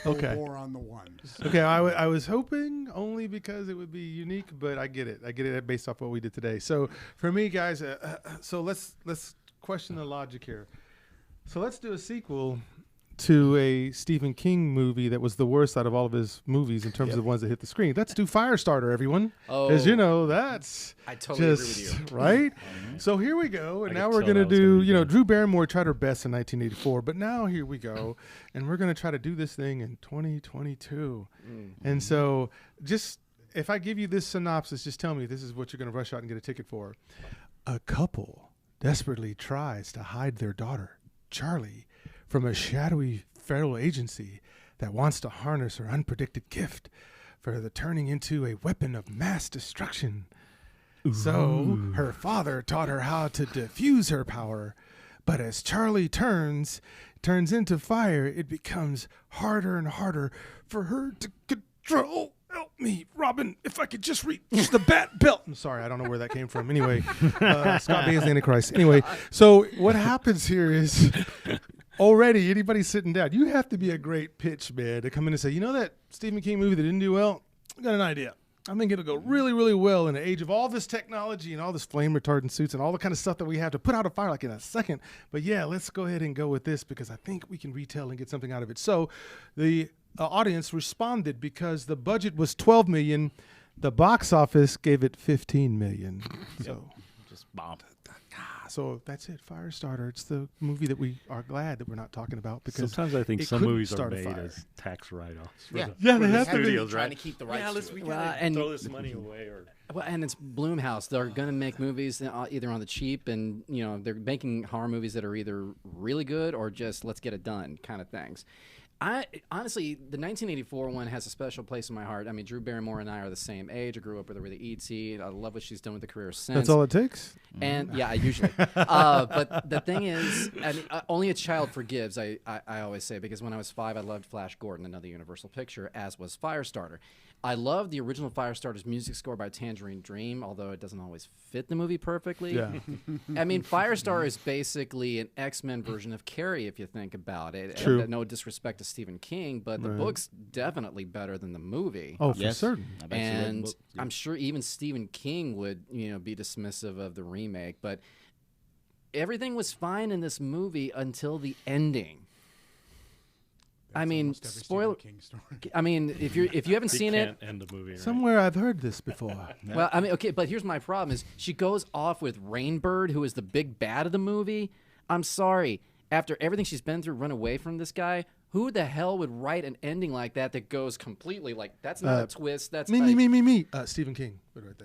Okay. more on the ones. Okay, I was hoping only because it would be unique, but I get it. I get it based off what we did today. So for me, guys, so let's question the logic here. So let's do a sequel to a Stephen King movie that was the worst out of all of his movies in terms of the ones that hit the screen. Let's do Firestarter, everyone. Because, that's I totally agree just, with you. right? So here we go. And I now could we're tell going to that was gonna do, be good. Drew Barrymore tried her best in 1984, but now here we go. And we're going to try to do this thing in 2022. And so just, if I give you this synopsis, just tell me this is what you're going to rush out and get a ticket for. A couple desperately tries to hide their daughter, Charlie, from a shadowy federal agency that wants to harness her unpredicted gift for the turning into a weapon of mass destruction. So her father taught her how to diffuse her power, but as Charlie turns into fire, it becomes harder and harder for her to control. Help me, Robin, if I could just reach the bat belt. I'm sorry, I don't know where that came from. Anyway, Scott Baio's the Antichrist. Anyway, so what happens here is already anybody sitting down, you have to be a great pitch man to come in and say, that Stephen King movie that didn't do well? I got an idea. I think it'll go really, really well in the age of all this technology and all this flame retardant suits and all the kind of stuff that we have to put out a fire like in a second. But yeah, let's go ahead and go with this because I think we can retell and get something out of it. So the audience responded because the budget was $12 million. The box office gave it $15 million. So just bomb. So that's it, Firestarter. It's the movie that we are glad that we're not talking about because Sometimes I think it some couldn't movies are start a made fire. as tax write-offs. Yeah, they have to be. studios, trying right? to keep the rights to it. And throw this money away. Well, and it's Blumhouse. They're going to make movies either on the cheap, and they're making horror movies that are either really good or just let's get it done kind of things. I honestly, the 1984 one has a special place in my heart. I mean, Drew Barrymore and I are the same age. I grew up with her with E.T. I love what she's done with the career since. That's all it takes? And yeah, usually. But the thing is, only a child forgives. I always say, because when I was 5, I loved Flash Gordon, another Universal picture, as was Firestarter. I love the original Firestarter's music score by Tangerine Dream, although it doesn't always fit the movie perfectly. Yeah. I mean, Firestarter is basically an X-Men version of Carrie, if you think about it. True. No disrespect to Stephen King, but the book's definitely better than the movie. Oh, for Yes. certain. I bet you read the And book. I'm sure even Stephen King would, be dismissive of the remake, but everything was fine in this movie until the ending. I mean, Almost every spoiler. Stephen King story. I mean, if you haven't seen it, End the movie. Right? Somewhere I've heard this before. well, I mean, okay, but here's my problem: is she goes off with Rainbird, who is the big bad of the movie. I'm sorry, after everything she's been through, run away from this guy. Who the hell would write an ending like that goes completely like that's not a twist? That's Me. Stephen King.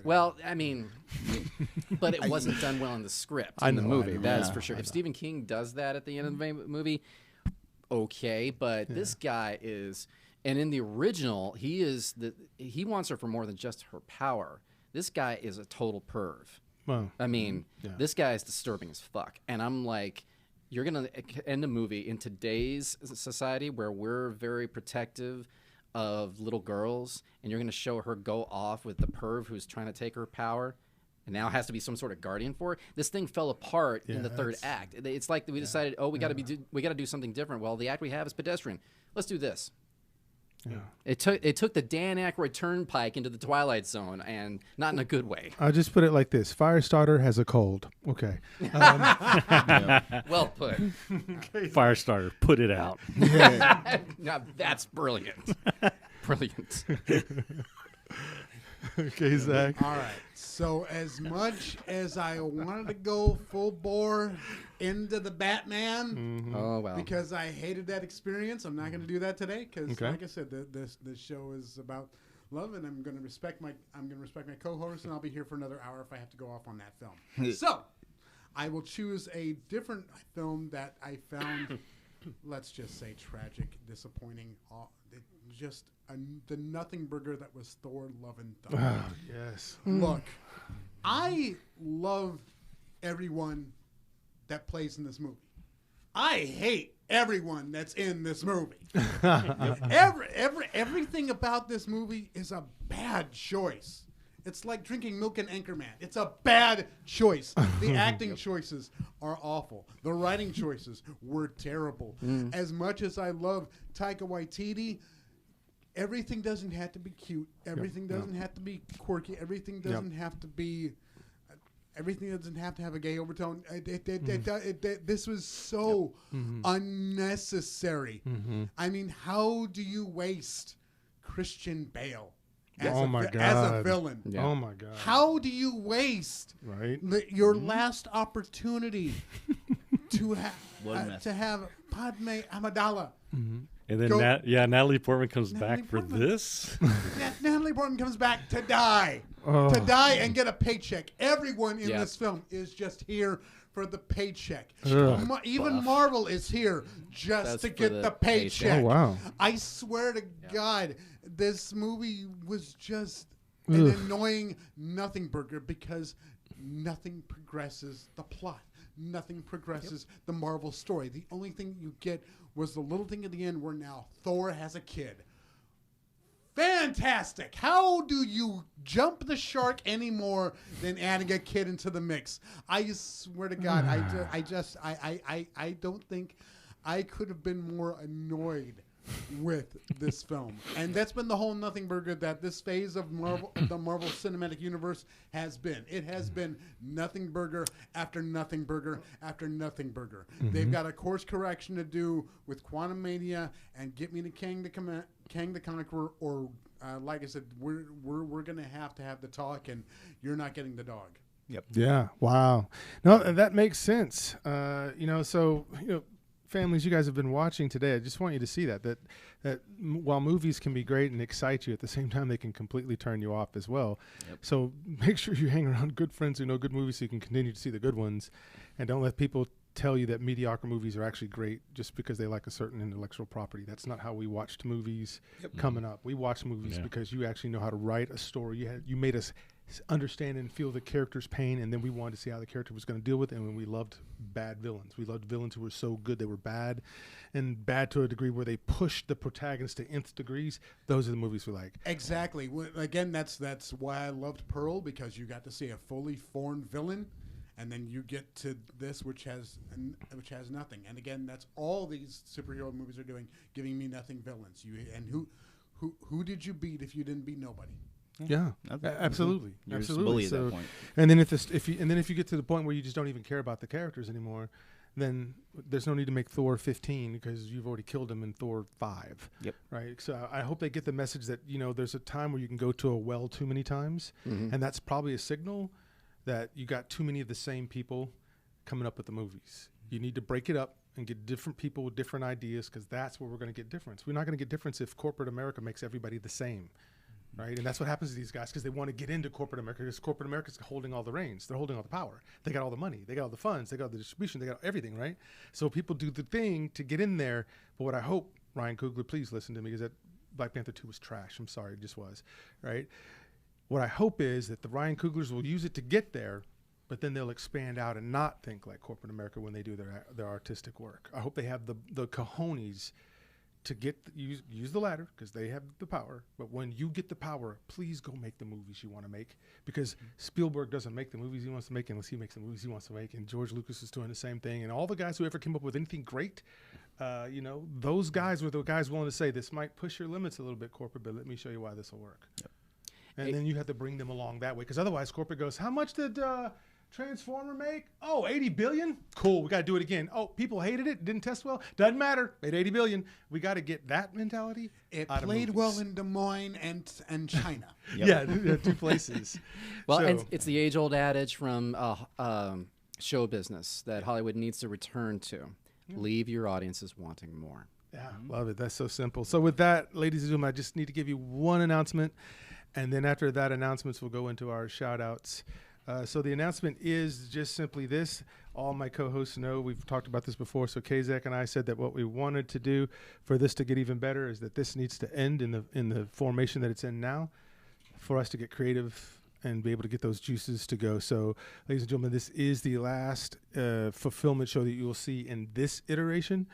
Well, I mean, but it wasn't done well in the script in the movie. That's for sure. If Stephen King does that at the end of the movie, okay. But this guy is, and in the original, he wants her for more than just her power. This guy is a total perv. Well, I mean, this guy is disturbing as fuck. And I'm like, you're going to end a movie in today's society where we're very protective of little girls, and you're going to show her go off with the perv who's trying to take her power and now has to be some sort of guardian for her. This thing fell apart in the third act. It's like we decided, we got to do something different. Well, the act we have is pedestrian. Let's do this. Yeah. It took the Dan Aykroyd turnpike into the Twilight Zone, and not in a good way. I'll just put it like this: Firestarter has a cold. Okay. Well put. Firestarter, put it out. Now that's brilliant. Brilliant. Okay, Zach. All right. So as much as I wanted to go full bore into the Batman, Oh well. because I hated that experience, I'm not going to do that today. Because, Okay. like I said, this show is about love, and I'm going to respect my co-host, and I'll be here for another hour if I have to go off on that film. So I will choose a different film that I found, let's just say, tragic, disappointing. The nothing burger that was Thor: Love and Thunder. Oh, yes. Look, I love everyone that plays in this movie. I hate everyone that's in this movie. Everything about this movie is a bad choice. It's like drinking milk in Anchorman. It's a bad choice. The acting choices are awful. The writing choices were terrible. As much as I love Taika Waititi, everything doesn't have to be cute. Everything doesn't have to be quirky. Everything doesn't have to be. Everything doesn't have to have a gay overtone. This was so unnecessary. I mean, how do you waste Christian Bale as, as a villain? Yeah. Oh my God. How do you waste your last opportunity to have Padme Amidala? And then, Natalie Portman comes back for this. Natalie Portman comes back to die. To die and get a paycheck. Everyone in this film is just here for the paycheck. Even Marvel is here just to get the paycheck. Oh, wow. I swear to God, this movie was just an annoying nothing burger because nothing progresses the plot. Nothing progresses the Marvel story. The only thing you get was the little thing at the end where now Thor has a kid. Fantastic. How do you jump the shark any more than adding a kid into the mix? I swear to God, I don't think I could have been more annoyed with this film. And that's been the whole nothing burger that this phase of the Marvel Cinematic Universe has been. It has been nothing burger after nothing burger after nothing burger. They've got a course correction to do with Quantum Mania and Get Me to Kang the Conqueror, or like I said, we're going to have the talk, and you're not getting the dog. Yep. Yeah. Wow. No, that makes sense. Families, you guys have been watching today. I just want you to see that while movies can be great and excite you, at the same time they can completely turn you off as well. Yep. So make sure you hang around good friends who know good movies so you can continue to see the good ones, and don't let people tell you that mediocre movies are actually great just because they like a certain intellectual property. That's not how we watched movies coming up. We watched movies because you actually know how to write a story. You made us understand and feel the character's pain, and then we wanted to see how the character was going to deal with it. And when we loved bad villains, we loved villains who were so good they were bad, and bad to a degree where they pushed the protagonist to nth degrees. Those are the movies we like. Exactly. Again, that's why I loved Pearl, because you got to see a fully formed villain, and then you get to this, which has nothing. And again, that's all these superhero movies are doing, giving me nothing villains. Who did you beat if you didn't beat nobody? Yeah, absolutely, You're absolutely. at that point. And then if you get to the point where you just don't even care about the characters anymore, then there's no need to make Thor 15 because you've already killed him in Thor 5. Yep. Right. So I hope they get the message that there's a time where you can go to a well too many times, and that's probably a signal that you got too many of the same people coming up with the movies. You need to break it up and get different people with different ideas, because that's where we're going to get difference. We're not going to get difference if corporate America makes everybody the same. Right, and that's what happens to these guys, because they want to get into corporate America, because corporate America's holding all the reins. They're holding all the power. They got all the money. They got all the funds. They got all the distribution. They got everything, right? So people do the thing to get in there. But what I hope, Ryan Coogler, please listen to me, is that Black Panther 2 was trash. I'm sorry, it just was, right? What I hope is that the Ryan Cooglers will use it to get there, but then they'll expand out and not think like corporate America when they do their artistic work. I hope they have the cojones to use the ladder, because they have the power. But when you get the power, please go make the movies you want to make, because Spielberg doesn't make the movies he wants to make unless he makes the movies he wants to make. And George Lucas is doing the same thing. And all the guys who ever came up with anything great those guys were the guys willing to say, this might push your limits a little bit, corporate, but let me show you why this will work. Yep. And then you have to bring them along that way, because otherwise corporate goes, how much did Transformer make? Oh, 80 billion? Cool, we got to do it again. Oh, people hated it, didn't test well? Doesn't matter, made 80 billion. We got to get that mentality. It out of played movies. well in Des Moines and China. Yeah, two places. Well, So- and it's the age-old adage from show business that Hollywood needs to return to. Leave your audiences wanting more. Yeah, love it. That's so simple. So with that, ladies and gentlemen, I just need to give you one announcement. And then after that announcements, we'll go into our shout-outs. So the announcement is just simply this. All my co-hosts know we've talked about this before. So Kazak and I said that what we wanted to do for this to get even better is that this needs to end in the formation that it's in now for us to get creative and be able to get those juices to go. So, ladies and gentlemen, this is the last fulfillment show that you will see in this iteration.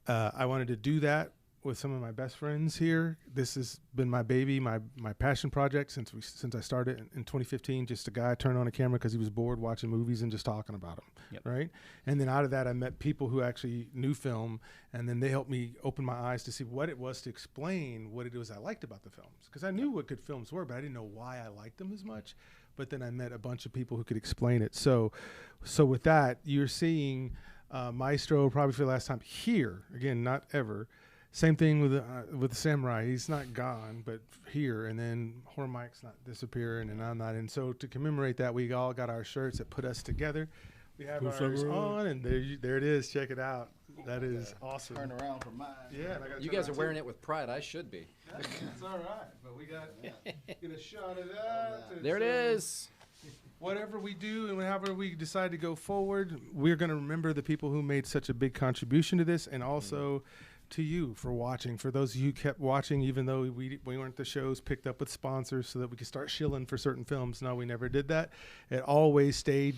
I wanted to do that with some of my best friends here. This has been my baby, my passion project since I started in 2015. Just a guy turned on a camera because he was bored watching movies and just talking about them, right? And then out of that, I met people who actually knew film, and then they helped me open my eyes to see what it was to explain what it was I liked about the films. Because I knew what good films were, but I didn't know why I liked them as much. But then I met a bunch of people who could explain it. So with that, you're seeing Maestro probably for the last time here. Again, not ever. Same thing with the Samurai. He's not gone, but here. And then Hormike's not disappearing, and I'm not. And so to commemorate that, we all got our shirts that put us together. We have ours on, and there it is. Check it out. That is awesome. Turn around for mine. Yeah, and I gotta You turn guys are around wearing too. it with pride. I should be. Yeah, it's all right, but we got get a shot of that. There it is. Whatever we do and however we decide to go forward, we're going to remember the people who made such a big contribution to this, and also to you for watching. For those of you who kept watching, even though we weren't the shows picked up with sponsors so that we could start shilling for certain films. No, we never did that. It always stayed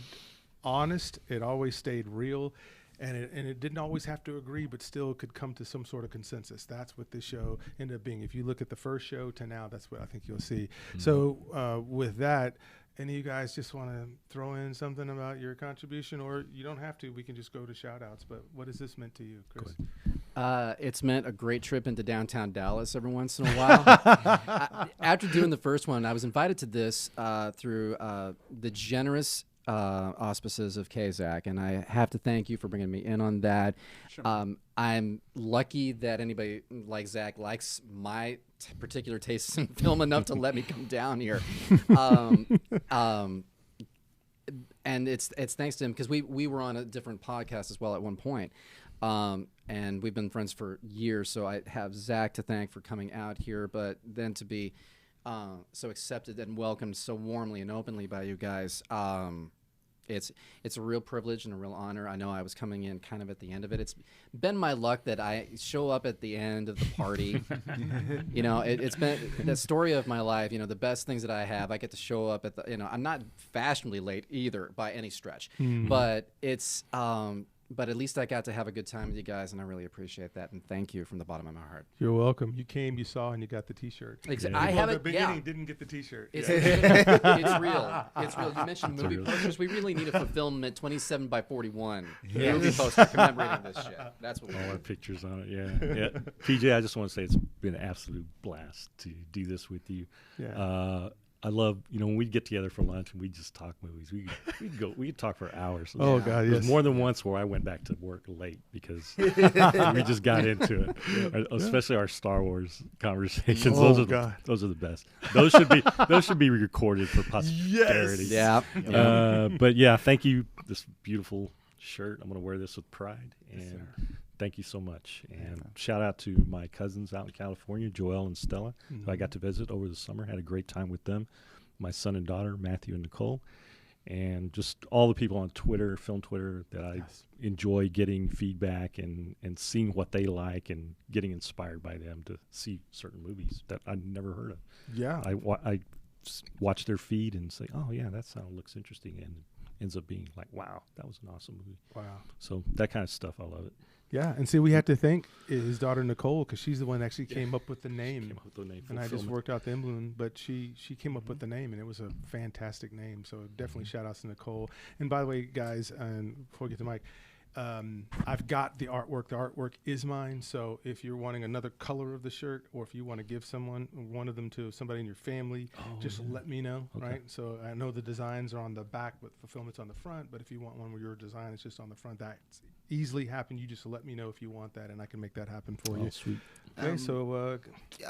honest. It always stayed real. And it didn't always have to agree, but still could come to some sort of consensus. That's what this show ended up being. If you look at the first show to now, that's what I think you'll see. So with that, any of you guys just want to throw in something about your contribution, or you don't have to. We can just go to shout-outs. But what has this meant to you, Chris? It's meant a great trip into downtown Dallas every once in a while. After doing the first one, I was invited to this through the generous auspices of Kazak, and I have to thank you for bringing me in on that. Sure. I'm lucky that anybody like Zach likes my particular tastes in film enough to let me come down here. And it's thanks to him, because we were on a different podcast as well at one point. And we've been friends for years, so I have Zach to thank for coming out here, but then to be so accepted and welcomed so warmly and openly by you guys. It's a real privilege and a real honor. I know I was coming in kind of at the end of it. It's been my luck that I show up at the end of the party. It's been the story of my life. The best things that I have, I get to show up at the. I'm not fashionably late either by any stretch, but it's. But at least I got to have a good time with you guys, and I really appreciate that. And thank you from the bottom of my heart. You're welcome. You came, you saw, and you got the T-shirt. Exactly. I haven't. at the beginning didn't get the T-shirt. It's real. It's real. You mentioned movie posters. We really need a fulfillment 27 by 41 movie poster commemorating this shit. That's what we All our want. pictures on it, yeah. PJ, I just want to say it's been an absolute blast to do this with you. Yeah. I love, when we'd get together for lunch and we'd just talk movies. We'd talk for hours. Oh, God, There's yes. more than once where I went back to work late because we just got into it. Especially our Star Wars conversations. Oh, Those are the best. Those should be recorded for posterity. Yeah. But yeah, thank you. This beautiful shirt. I'm going to wear this with pride. And thank you so much. And shout out to my cousins out in California, Joel and Stella, who I got to visit over the summer. Had a great time with them. My son and daughter, Matthew and Nicole. And just all the people on Twitter, film Twitter, that I enjoy getting feedback and seeing what they like and getting inspired by them to see certain movies that I'd never heard of. Yeah. I watch their feed and say, oh, yeah, that looks interesting. And ends up being like, wow, that was an awesome movie. Wow. So that kind of stuff, I love it. Yeah, and see, we have to thank his daughter Nicole, because she's the one that actually came up with the name. Came up with the name. And I just worked out the emblem, but she came up with the name, and it was a fantastic name. So definitely shout outs to Nicole. And by the way, guys, and before we get to Mike, I've got the artwork. The artwork is mine. So if you're wanting another color of the shirt, or if you want to give one of them to somebody in your family, just let me know, right? So I know the designs are on the back, but fulfillment's on the front. But if you want one where your design is just on the front, that's easily happen. You just let me know if you want that, and I can make that happen for you. Sweet. Okay, so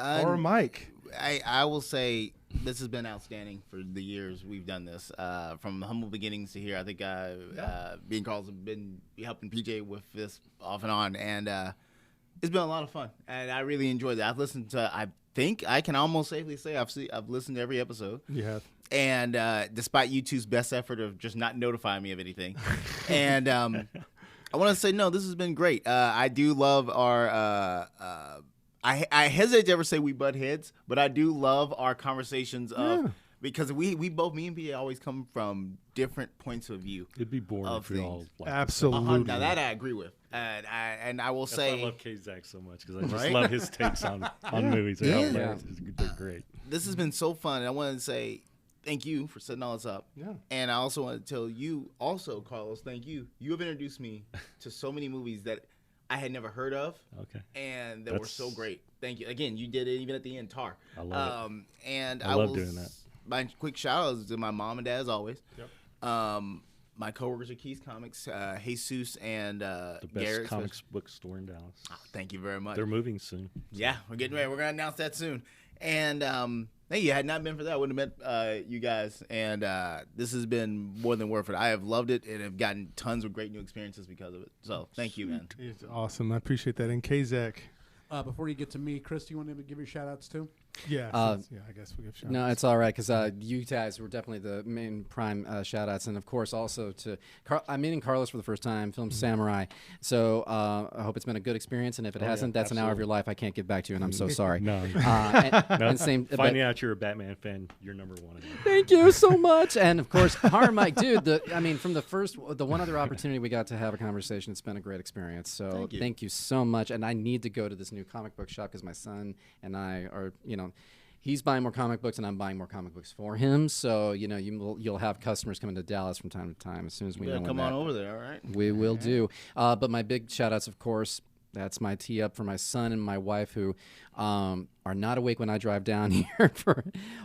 or Mike. I will say this has been outstanding for the years we've done this. From humble beginnings to here, I think me and Carl's have been helping PJ with this off and on, and it's been a lot of fun, and I really enjoyed it. I've listened to, I think I can almost safely say I've listened to every episode. You have. And despite you two's best effort of just not notifying me of anything, and I want to say no, this has been great. I do love our. I hesitate to ever say we butt heads, but I do love our conversations because me and PJ always come from different points of view. It'd be boring of if we all things. like Absolutely. Now that I agree with, and I will That's say why I love K-Zach so much, because I just Right? love his takes on movies. They're Yeah. hilarious. They're great. this has been so fun. And I wanted to say thank you for setting all this up. Yeah. And I also want to tell you, also Carlos, thank you. You have introduced me to so many movies that I had never heard of. Okay. And that were so great. Thank you. Again, you did it even at the end, Tar. I love it. And I love doing that. My quick shout outs to my mom and dad, as always. Yep. My coworkers at Keys Comics, Jesus and The best Garrett. comics book store in Dallas. Thank you very much. They're moving soon. Yeah, we're getting ready. We're going to announce that soon. And hey, you had not been for that, I wouldn't have met you guys. And this has been more than worth it. I have loved it and have gotten tons of great new experiences because of it. So thank you, man. It's awesome. I appreciate that. And K-Zach. Before you get to me, Chris, do you want to give your shout outs too? Yeah. I guess we give shout No, it's all right, because you guys were definitely the main prime shout-outs. And, of course, also to I'm meeting Carlos for the first time, Film Samurai. So I hope it's been a good experience. And if it hasn't, that's an hour of your life I can't give back to you, and I'm so sorry. No. And same, Finding out you're a Batman fan, you're number one. Thank you so much. And, of course, Mike, dude, from the one other opportunity we got to have a conversation, it's been a great experience. So thank you so much. And I need to go to this new comic book shop because my son and I are, he's buying more comic books and I'm buying more comic books for him. So, you'll have customers coming to Dallas from time to time as soon as we know when Come on over there, all right? we will do. But my big shout-outs, of course, that's my tee up for my son and my wife, who are not awake when I drive down here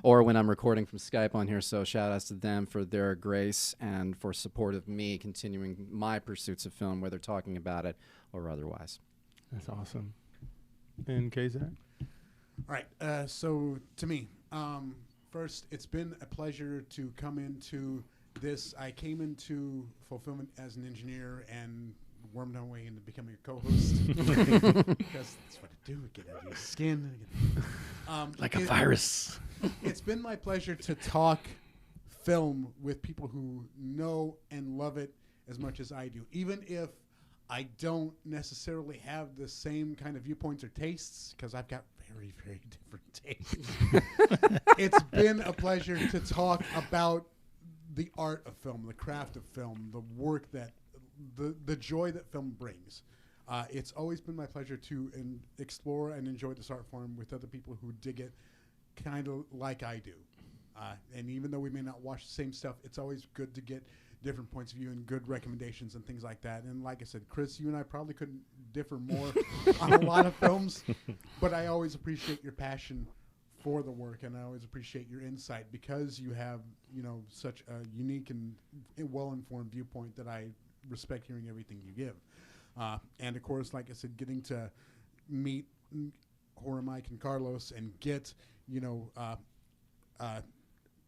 or when I'm recording from Skype on here. So shout-outs to them for their grace and for support of me continuing my pursuits of film, whether talking about it or otherwise. That's awesome. And K-Zach? All right. So to me, first, it's been a pleasure to come into this. I came into fulfillment as an engineer and wormed my way into becoming a co-host because that's what I do. Get under your skin. Like a virus. It's been my pleasure to talk film with people who know and love it as much as I do, even if I don't necessarily have the same kind of viewpoints or tastes, because I've got very, very different tastes. It's been a pleasure to talk about the art of film, the craft of film, the work that, the joy that film brings. It's always been my pleasure to explore and enjoy this art form with other people who dig it kind of like I do. And even though we may not watch the same stuff, it's always good to get different points of view and good recommendations and things like that. And like I said, Chris, you and I probably couldn't differ more on a lot of films, but I always appreciate your passion for the work, and I always appreciate your insight because you have, such a unique and well-informed viewpoint that I respect hearing everything you give. And of course, like I said, getting to meet Horror Mike and Carlos and get,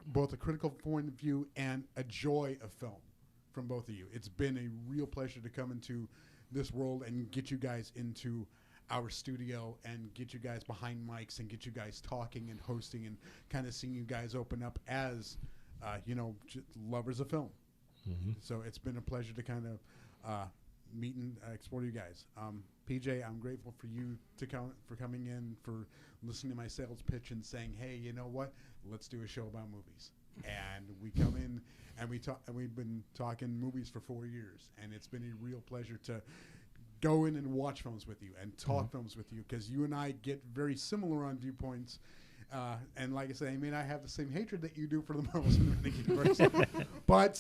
both a critical point of view and a joy of film from both of you. It's been a real pleasure to come into this world and get you guys into our studio and get you guys behind mics and get you guys talking and hosting and kind of seeing you guys open up as, lovers of film. Mm-hmm. So it's been a pleasure to kind of meet and explore you guys. PJ, I'm grateful for you for coming in, for listening to my sales pitch and saying, hey, you know what? Let's do a show about movies. And we come in and we talk, and we've been talking movies for 4 years, and it's been a real pleasure to go in and watch films with you and talk films with you, because you and I get very similar on viewpoints. And like I say, I may not have the same hatred that you do for the Marvel Cinematic Universe, but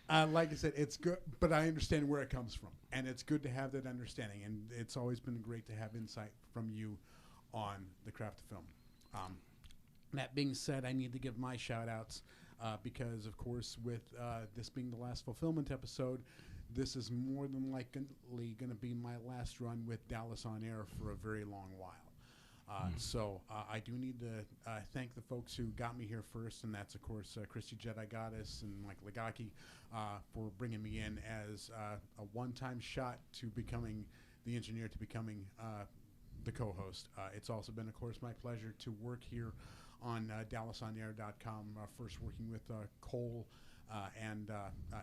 Like I said, it's good, but I understand where it comes from, and it's good to have that understanding. And it's always been great to have insight from you on the craft of film. That being said, I need to give my shout-outs because, of course, with this being the last fulfillment episode, this is more than likely going to be my last run with Dallas on Air for a very long while. So I do need to thank the folks who got me here first, and that's, of course, Christy Jedi Goddess and Mike Legaki for bringing me in as a one-time shot to becoming the engineer, to becoming the co-host. It's also been, of course, my pleasure to work here on DallasOnAir.com, first working with Cole and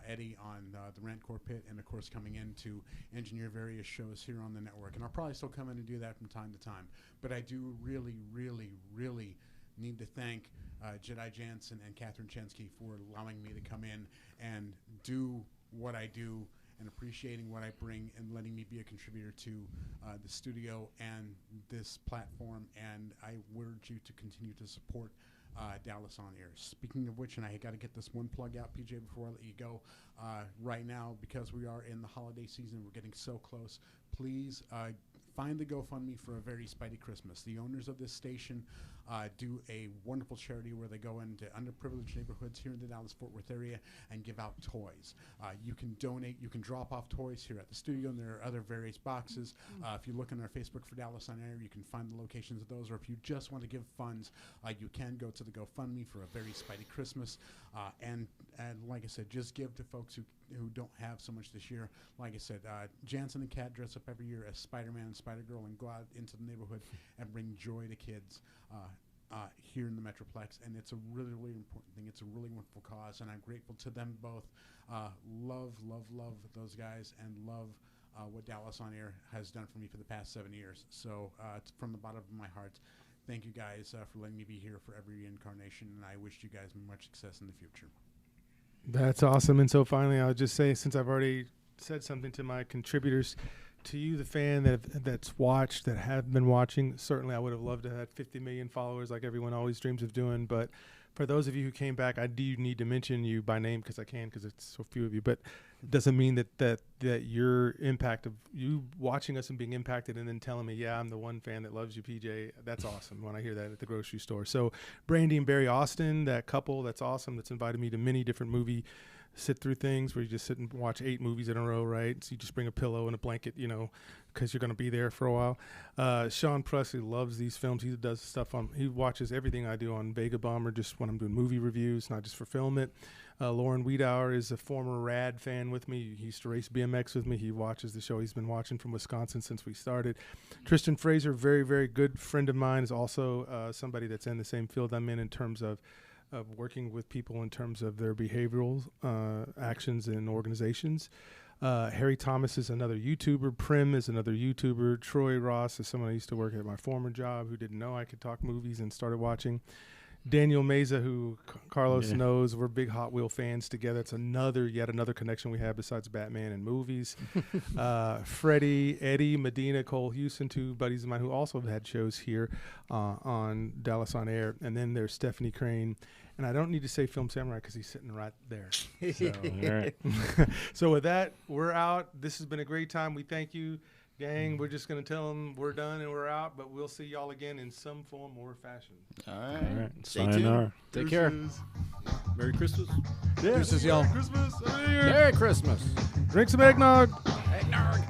Eddie on the Rantcore Pit, and of course coming in to engineer various shows here on the network. And I'll probably still come in and do that from time to time. But I do really, really, really need to thank Jedi Jansen and Catherine Chensky for allowing me to come in and do what I do, and appreciating what I bring and letting me be a contributor to the studio and this platform. And I urge you to continue to support Dallas on Air. Speaking of which, and I got to get this one plug out, PJ, before I let you go. Right now, because we are in the holiday season, we're getting so close. Please find the GoFundMe for a very Spidey Christmas. The owners of this station do a wonderful charity where they go into underprivileged neighborhoods here in the Dallas-Fort Worth area and give out toys. You can donate. You can drop off toys here at the studio, and there are other various boxes. If you look on our Facebook for Dallas on Air, you can find the locations of those. Or if you just want to give funds, you can go to the GoFundMe for a very Spidey Christmas. And like I said, just give to folks who don't have so much this year. Like I said, Jansen and Kat dress up every year as Spider-Man and Spider-Girl and go out into the neighborhood and bring joy to kids here in the Metroplex. And it's a really, really important thing. It's a really wonderful cause, and I'm grateful to them both. Love those guys, and love what Dallas on Air has done for me for the past 7 years. So it's from the bottom of my heart, thank you guys for letting me be here for every incarnation, and I wish you guys much success in the future. That's awesome. And so finally, I'll just say, since I've already said something to my contributors, to you, the fan that's watched, that have been watching, certainly I would have loved to have 50 million followers like everyone always dreams of doing. But for those of you who came back, I do need to mention you by name because I can, because it's so few of you. But it doesn't mean that your impact of you watching us and being impacted and then telling me, yeah, I'm the one fan that loves you, PJ. That's awesome when I hear that at the grocery store. So Brandy and Barry Austin, that couple, that's awesome. That's invited me to many different movie sit-through things where you just sit and watch 8 movies in a row, right? So you just bring a pillow and a blanket, because you're going to be there for a while. Sean Presley loves these films. He does stuff he watches everything I do on Vegabomber, just when I'm doing movie reviews, not just for film it. Lauren Wiedauer is a former Rad fan with me. He used to race BMX with me. He watches the show. He's been watching from Wisconsin since we started. Tristan Fraser, very, very good friend of mine, is also somebody that's in the same field I'm in terms of working with people in terms of their behavioral actions in organizations. Harry Thomas is another YouTuber. Prim is another YouTuber. Troy Ross is someone I used to work at my former job who didn't know I could talk movies and started watching. Daniel Meza, who Carlos knows, we're big Hot Wheel fans together. It's yet another connection we have besides Batman and movies. Freddie, Eddie, Medina, Cole Houston, 2 buddies of mine who also have had shows here on Dallas on Air. And then there's Stephanie Crane. And I don't need to say Film Samurai because he's sitting right there. So, all right. So with that, we're out. This has been a great time. We thank you, gang. We're just going to tell them we're done and we're out, but we'll see y'all again in some form or fashion. All right. Stay tuned. Take care. Merry Christmas. Deuces, y'all. Merry Christmas. Merry Christmas. Drink some eggnog. Eggnog.